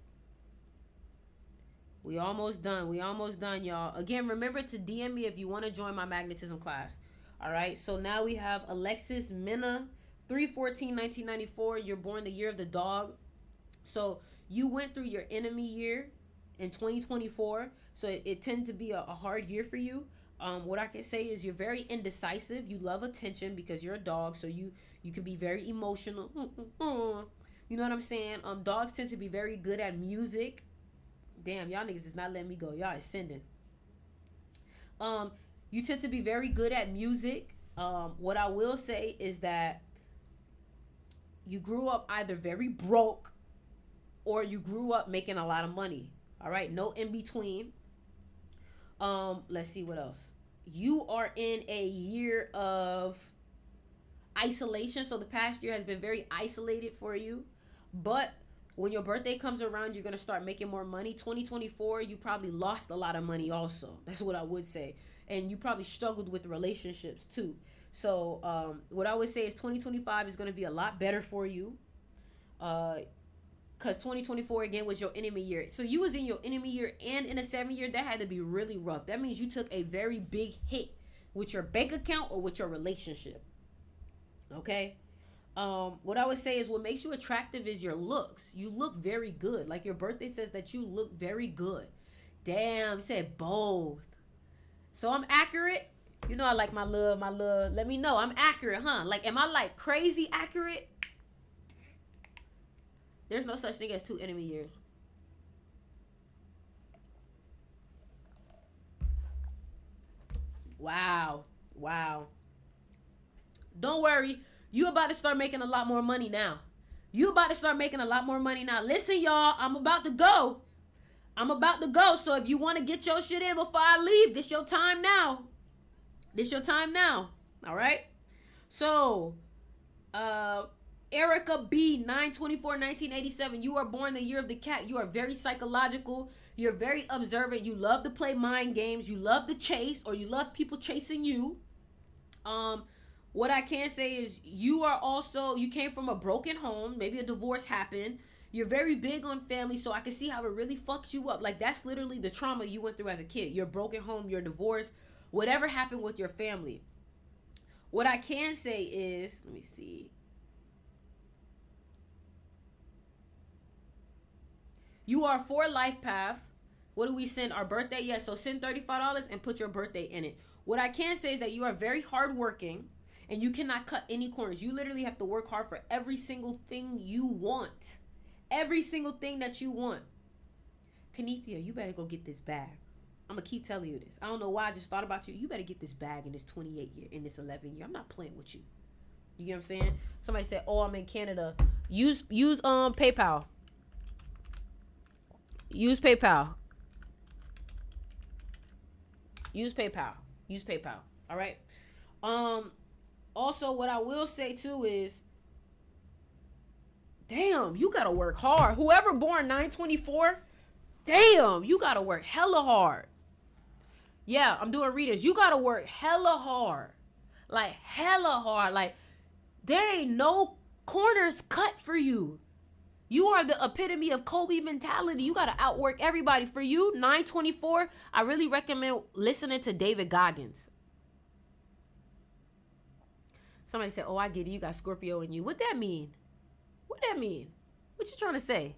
We almost done, y'all. Again, remember to DM me if you want to join my magnetism class. All right, so now we have Alexis Minna, 3/14/1994. You're born the year of the dog. So you went through your enemy year in 2024. So it tended to be a hard year for you. What I can say is you're very indecisive. You love attention because you're a dog. So you can be very emotional. You know what I'm saying? Dogs tend to be very good at music. Damn, y'all niggas is not letting me go. Y'all is sending. You tend to be very good at music. What I will say is that you grew up either very broke or you grew up making a lot of money. All right, no in between. Let's see what else. You are in a year of isolation. So the past year has been very isolated for you. But when your birthday comes around, you're going to start making more money. 2024, you probably lost a lot of money also. That's what I would say. And you probably struggled with relationships too. So what I would say is 2025 is going to be a lot better for you. Because 2024, again, was your enemy year. So you was in your enemy year and in a 7 year. That had to be really rough. That means you took a very big hit with your bank account or with your relationship. Okay? What I would say is what makes you attractive is your looks. You look very good. Like your birthday says that you look very good. Damn, you said both. So I'm accurate. You know I like my love. Let me know. I'm accurate, huh? Like, am I like crazy accurate? There's no such thing as 2 enemy years. Wow. Don't worry. You about to start making a lot more money now. Listen, y'all, I'm about to go. I'm about to go. So if you want to get your shit in before I leave, this your time now. This your time now. All right. So, Erica B, 9/24/1987. You are born the year of the cat. You are very psychological. You're very observant. You love to play mind games. You love to chase, or you love people chasing you. What I can say is you came from a broken home. Maybe a divorce happened. You're very big on family, so I can see how it really fucks you up. Like, that's literally the trauma you went through as a kid. Your broken home, your divorce, whatever happened with your family. What I can say is, let me see. You are for life path. What do we send? Our birthday? Yes, so send $35 and put your birthday in it. What I can say is that you are very hardworking and you cannot cut any corners. You literally have to work hard for every single thing you want. Every single thing that you want. Kanithia, you better go get this bag. I'm going to keep telling you this. I don't know why I just thought about you. You better get this bag in this 28 year, in this 11 year. I'm not playing with you. You get what I'm saying? Somebody said, oh, I'm in Canada. Use PayPal. Use PayPal. Use PayPal. Use PayPal. All right. Also, what I will say too is, damn, you gotta work hard. Whoever born 9/24, damn, you gotta work hella hard. Yeah, I'm doing readers. You gotta work hella hard. Like, hella hard. Like, there ain't no corners cut for you. You are the epitome of Kobe mentality. You got to outwork everybody. For you, 9/24, I really recommend listening to David Goggins. Somebody said, oh, I get it. You got Scorpio in you. What that mean? What that mean? What you trying to say?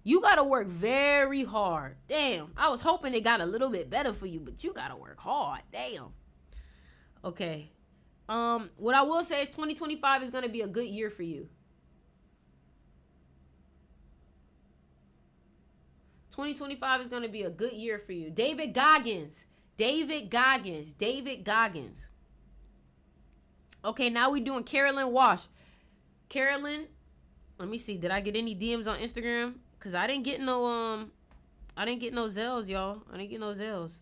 You got to work very hard. Damn. I was hoping it got a little bit better for you, but you got to work hard. Damn. Okay. What I will say is 2025 is going to be a good year for you. 2025 is going to be a good year for you. David Goggins. David Goggins. David Goggins. Okay, now we're doing Carolyn Wash. Carolyn, let me see. Did I get any DMs on Instagram? Because I didn't get no Zelles, y'all. I didn't get no Zelles.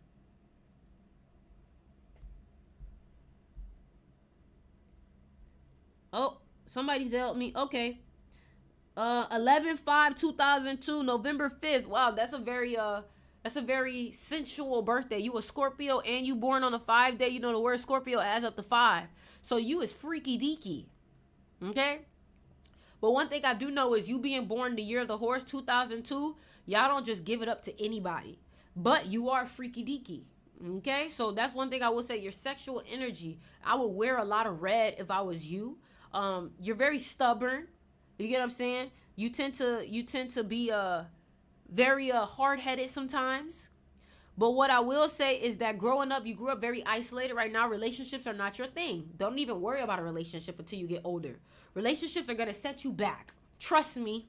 Oh, somebody Zelled me. Okay. 11/5/2002, November 5th. Wow, that's a very sensual birthday. You a Scorpio and you born on a 5 day. You know the word Scorpio adds up to 5. So you is freaky deaky. Okay? But one thing I do know is you being born the year of the horse, 2002, y'all don't just give it up to anybody. But you are freaky deaky. Okay? So that's one thing I will say. Your sexual energy. I would wear a lot of red if I was you. You're very stubborn. You get what I'm saying? You tend to be very hard-headed sometimes. But what I will say is that growing up, you grew up very isolated. Right now, relationships are not your thing. Don't even worry about a relationship until you get older. Relationships are going to set you back. Trust me.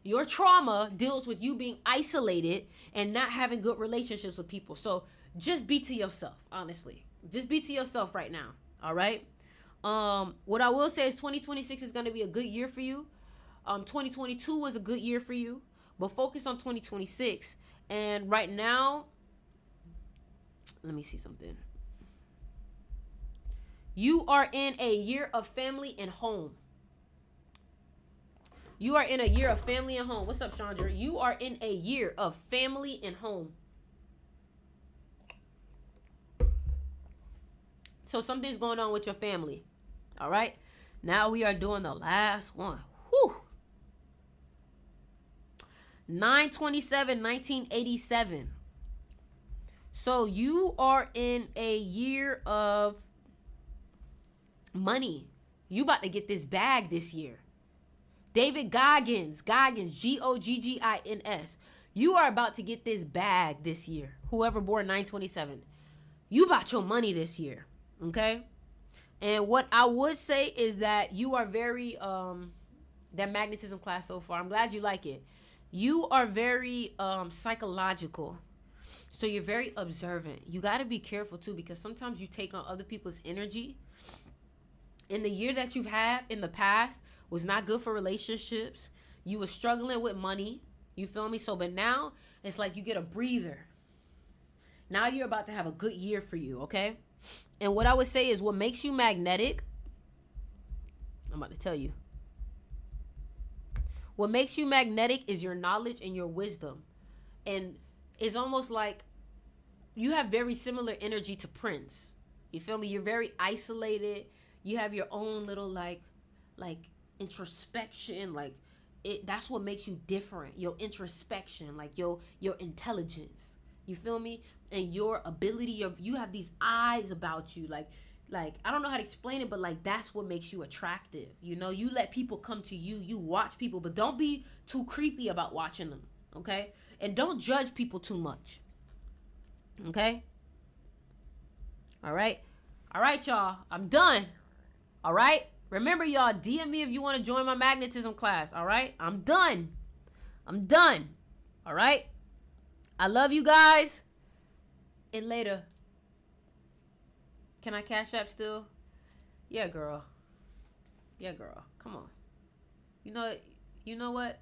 Your trauma deals with you being isolated and not having good relationships with people. So just be to yourself, honestly. Just be to yourself right now. All right? What I will say is 2026 is going to be a good year for you. 2022 was a good year for you, but focus on 2026. And right now, let me see something. You are in a year of family and home. You are in a year of family and home. What's up, Chandra? You are in a year of family and home. So something's going on with your family. All right. Now we are doing the last one. Whew. 9/27/1987. So you are in a year of money. You about to get this bag this year. David Goggins, Goggins. You are about to get this bag this year. Whoever born 9/27. You bought your money this year. Okay. And what I would say is that you are very, that magnetism class so far, I'm glad you like it. You are very psychological. So you're very observant. You got to be careful too, because sometimes you take on other people's energy. And the year that you've had in the past was not good for relationships. You were struggling with money. You feel me? So, but now it's like you get a breather. Now you're about to have a good year for you, okay? And what I would say is what makes you magnetic, I'm about to tell you. What makes you magnetic is your knowledge and your wisdom. And it's almost like you have very similar energy to Prince. You feel me? You're very isolated. You have your own little like introspection, like that's what makes you different. Your introspection, like your intelligence. You feel me? And your ability of you have these eyes about you, like I don't know how to explain it, but like that's what makes you attractive. You know, you let people come to you. You watch people, but don't be too creepy about watching them, okay? And don't judge people too much. Okay? All right, y'all. I'm done. All right? Remember, y'all, DM me if you want to join my magnetism class. All right? I'm done. All right? I love you guys. And later. Can I cash app still? Yeah, girl. Come on. You know what,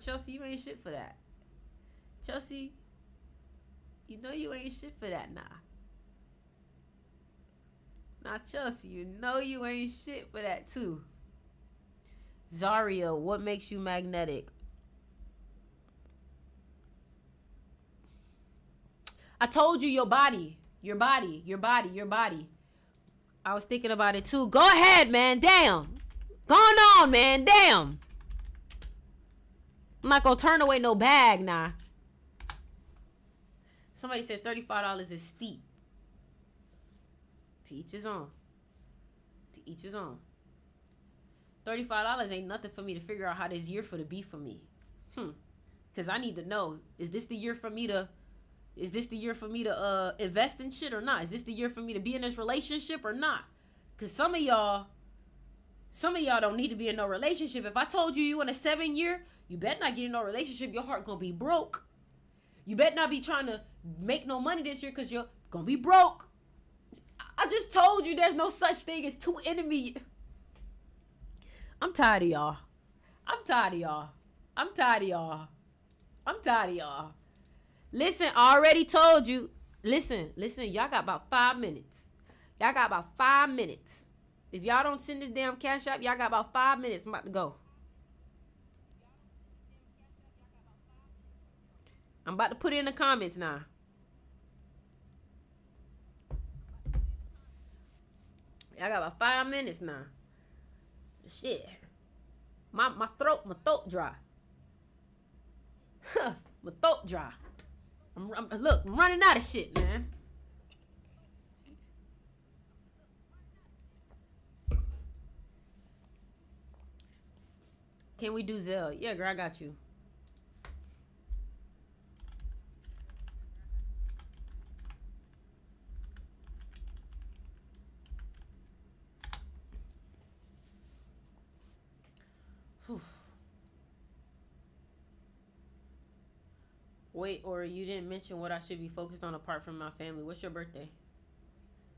Chelsea? You ain't shit for that. Chelsea, you know you ain't shit for that, nah. Now, Chelsea, you know you ain't shit for that, too. Zaria, what makes you magnetic? I told you your body. I was thinking about it, too. Go ahead, man. Damn. Going on, man. Damn. I'm not going to turn away no bag, nah. Somebody said $35 is steep. To each his own. $35 ain't nothing for me to figure out how this year for to be for me. Because I need to know, is this the year for me to invest in shit or not? Is this the year for me to be in this relationship or not? Because some of y'all don't need to be in no relationship. If I told you in a 7-year, you better not get in no relationship. Your heart gonna be broke. You better not be trying to make no money this year because you're gonna be broke. I just told you there's no such thing as two enemies. I'm tired of y'all. Listen, I already told you. Listen, y'all got about 5 minutes. If y'all don't send this damn cash app, y'all got about 5 minutes. I'm about to go. I'm about to put it in the comments now. Y'all got about 5 minutes now. Shit. My throat dry. My throat dry. I'm running out of shit, man. Can we do Zelle? Yeah, girl, I got you. Wait, or you didn't mention what I should be focused on apart from my family. What's your birthday?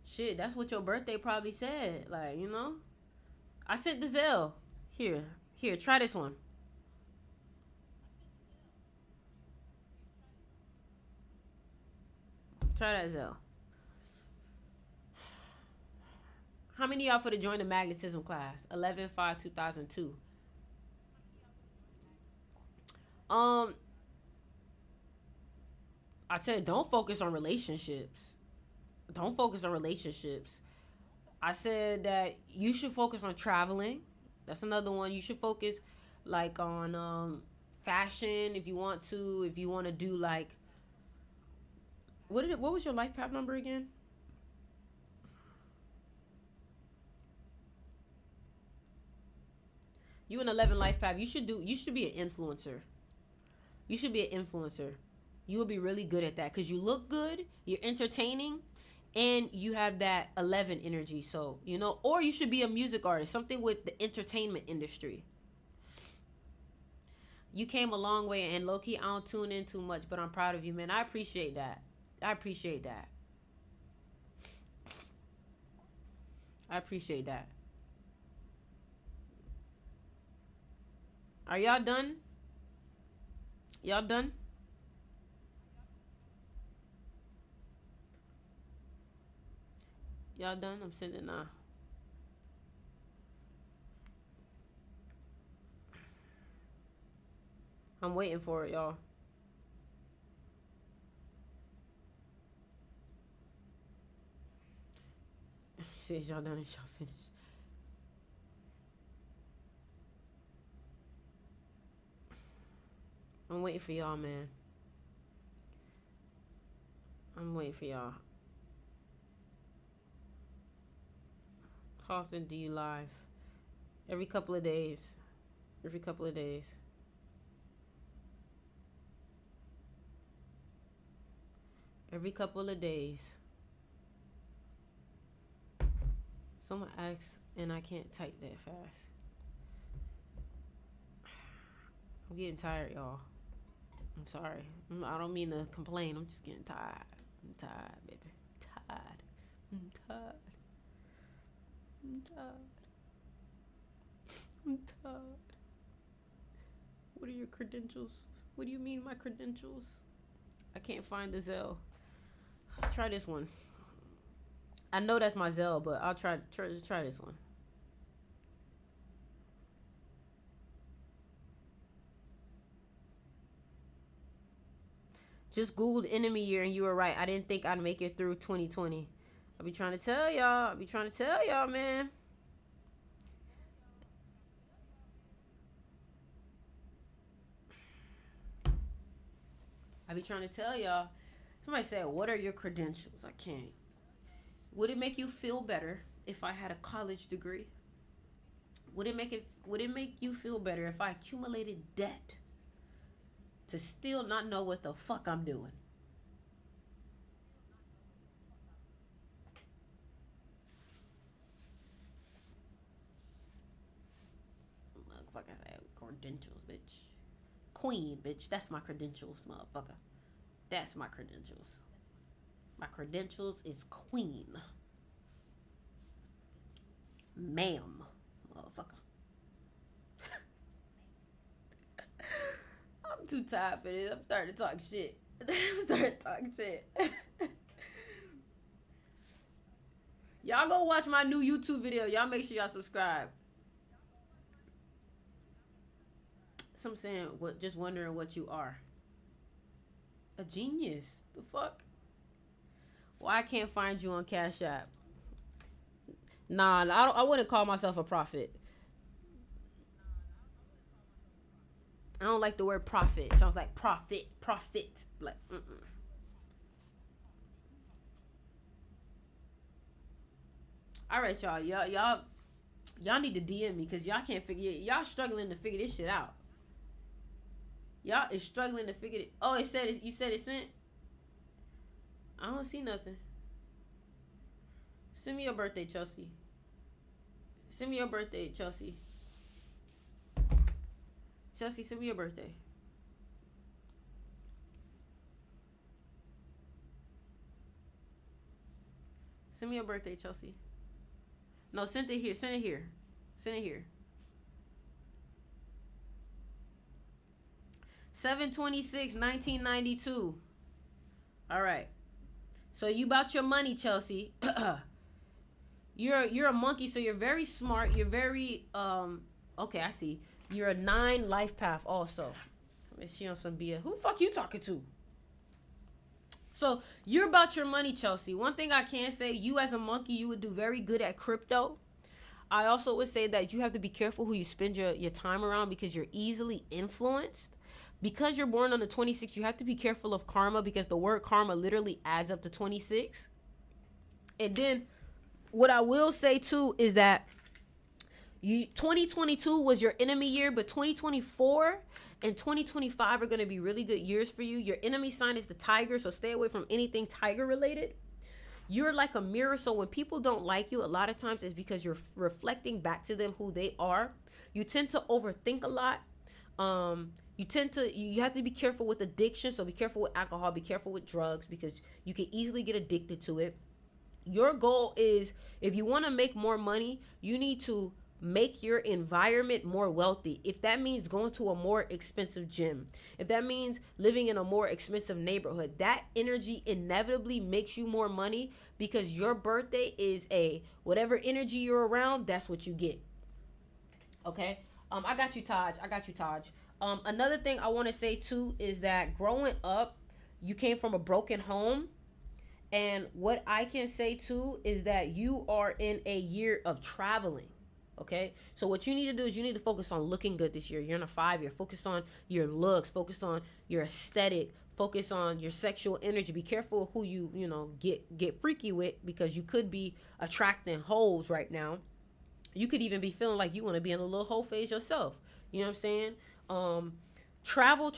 Shit, that's what your birthday probably said. Like, you know? I sent the Zelle. Here, try this one. Try that Zelle. How many of y'all for to join the magnetism class? 11/5/2002. I said don't focus on relationships. I said that you should focus on traveling. That's another one. You should focus like on fashion if you want to. If you want to do like what was your life path number again? You an 11 life path. You should be an influencer. You will be really good at that because you look good, you're entertaining, and you have that 11 energy. So, you know, or you should be a music artist, something with the entertainment industry. You came a long way, and low-key, I don't tune in too much, but I'm proud of you, man. I appreciate that. Are y'all done? Y'all done? Y'all done? I'm sending I'm waiting for it, y'all. Says y'all done and y'all finished. I'm waiting for y'all, man. I'm waiting for y'all. How often do you live? Every couple of days. Every couple of days. Every couple of days. Someone asks, and I can't type that fast. I'm getting tired, y'all. I'm sorry. I don't mean to complain. I'm just getting tired. I'm tired, baby. I'm tired. I'm tired. I'm tired. I'm tired. What are your credentials? What do you mean, my credentials? I can't find the Zelle. Try this one. I know that's my Zelle, but I'll try this one. Just Googled enemy year and you were right. I didn't think I'd make it through 2020. I be trying to tell y'all, man. I be trying to tell y'all. Somebody said, what are your credentials? I can't. Would it make you feel better if I had a college degree? Would it make you feel better if I accumulated debt to still not know what the fuck I'm doing? Motherfucker said credentials, bitch. Queen, bitch. That's my credentials, motherfucker. That's my credentials. My credentials is queen. Ma'am, motherfucker. I'm too tired for this. I'm starting to talk shit. Y'all go watch my new YouTube video. Y'all make sure y'all subscribe. Some saying, what? Just wondering what you are. A genius. The fuck? Why I can't find you on Cash App? Nah, I wouldn't call myself a prophet. I don't like the word prophet. It sounds like profit. Like, All right, y'all. Y'all need to DM me because y'all can't figure it. Y'all struggling to figure this shit out. Y'all is struggling to figure it. Oh, it said it. You said it sent. I don't see nothing. Send me your birthday, Chelsea. Send me your birthday, Chelsea. Chelsea, send me your birthday. Send me your birthday, Chelsea. No, send it here. Send it here. Send it here. 7/26/1992. All right. So you about your money, Chelsea. You're a monkey, so you're very smart. You're very okay, I see. You're a 9 life path also. Is she on some BS? Who the fuck you talking to? So you're about your money, Chelsea. One thing I can say, you as a monkey, you would do very good at crypto. I also would say that you have to be careful who you spend your time around because you're easily influenced. Because you're born on the 26th, you have to be careful of karma because the word karma literally adds up to 26. And then what I will say too is that 2022 was your enemy year, but 2024 and 2025 are going to be really good years for you. Your enemy sign is the tiger, so stay away from anything tiger related. You're like a mirror, so when people don't like you, a lot of times it's because you're reflecting back to them who they are. You tend to overthink a lot. You have to be careful with addiction, so be careful with alcohol, be careful with drugs because you can easily get addicted to it. Your goal is, if you want to make more money, you need to make your environment more wealthy. If that means going to a more expensive gym, if that means living in a more expensive neighborhood, that energy inevitably makes you more money, because your birthday is a whatever energy you're around, that's what you get. Okay? I got you, Taj. Another thing I want to say too is that growing up, you came from a broken home. And what I can say too is that you are in a year of traveling. Okay, so what you need to do is you need to focus on looking good this year. You're in a 5-year. Focus on your looks. Focus on your aesthetic. Focus on your sexual energy. Be careful who you get freaky with, because you could be attracting hoes right now. You could even be feeling like you want to be in a little hoe phase yourself. You know what I'm saying? Travel.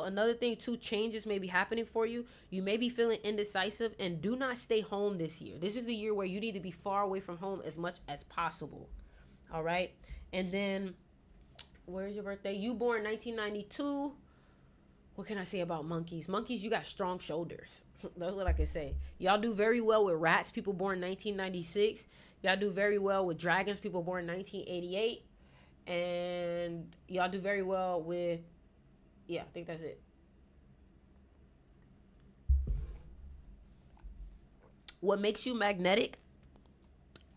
Another thing too, changes may be happening for you. You may be feeling indecisive, and do not stay home this year. This is the year where you need to be far away from home as much as possible. All right. And then, where's your birthday? You born 1992. What can I say about monkeys? Monkeys, you got strong shoulders. That's what I can say. Y'all do very well with rats, people born 1996. Y'all do very well with dragons, people born 1988. And y'all do very well with, I think that's it. What makes you magnetic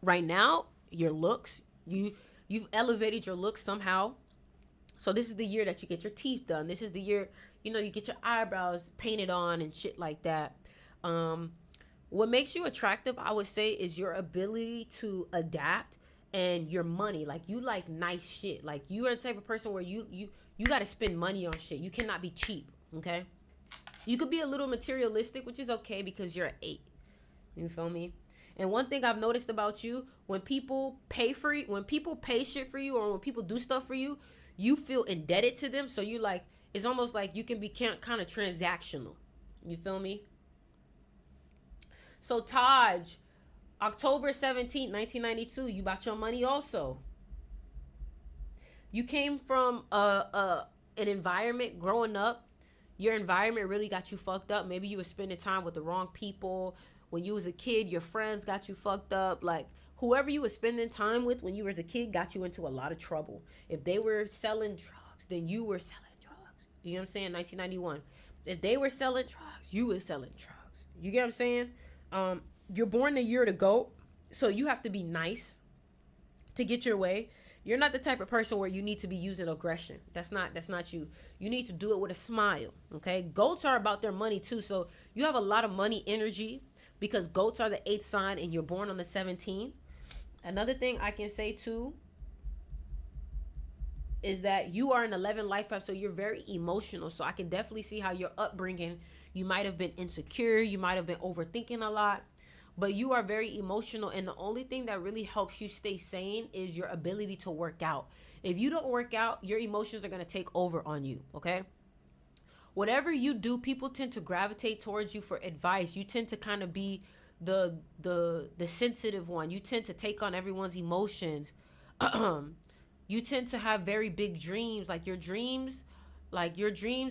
right now? Your looks. You've elevated your looks somehow. So this is the year that you get your teeth done. This is the year, you get your eyebrows painted on and shit like that. What makes you attractive, I would say, is your ability to adapt. And your money, like you like nice shit. Like you are the type of person where you got to spend money on shit. You cannot be cheap, okay? You could be a little materialistic, which is okay because you're an 8. You feel me? And one thing I've noticed about you, when people pay shit for you, or when people do stuff for you, you feel indebted to them. So you like, it's almost like you can be kind of transactional. You feel me? So Taj, October 17th, 1992, you got your money also. You came from an environment growing up. Your environment really got you fucked up. Maybe you were spending time with the wrong people. When you was a kid, your friends got you fucked up. Like, whoever you were spending time with when you were a kid got you into a lot of trouble. If they were selling drugs, then you were selling drugs. You know what I'm saying? 1991. If they were selling drugs, you were selling drugs. You get what I'm saying? You're born the year to go, so you have to be nice to get your way. You're not the type of person where you need to be using aggression. That's not you. You need to do it with a smile, okay? Goats are about their money too, so you have a lot of money energy because goats are the 8th sign and you're born on the 17th. Another thing I can say too is that you are an 11 life path, so you're very emotional. So I can definitely see how your upbringing, you might have been insecure, you might have been overthinking a lot. But you are very emotional, and the only thing that really helps you stay sane is your ability to work out. If you don't work out, your emotions are going to take over on you, okay? Whatever you do, people tend to gravitate towards you for advice. You tend to kind of be the sensitive one. You tend to take on everyone's emotions. You tend to have very big dreams. Your dreams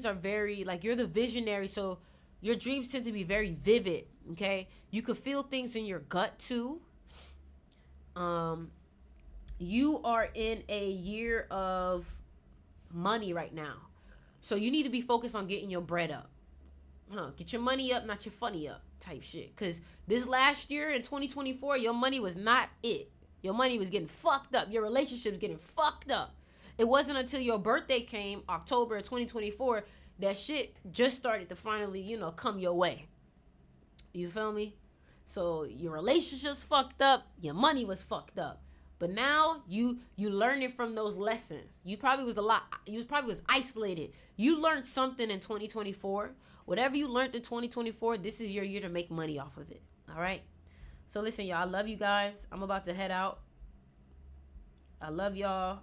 are very, you're the visionary, so your dreams tend to be very vivid, okay? You could feel things in your gut too. You are in a year of money right now. So you need to be focused on getting your bread up. Get your money up, not your funny up type shit. Because this last year in 2024, your money was not it. Your money was getting fucked up. Your relationship was getting fucked up. It wasn't until your birthday came, October of 2024, that shit just started to finally, come your way. You feel me? So your relationship's fucked up. Your money was fucked up. But now you learning from those lessons. You probably was isolated. You learned something in 2024. Whatever you learned in 2024, this is your year to make money off of it. All right? So listen, y'all, I love you guys. I'm about to head out. I love y'all.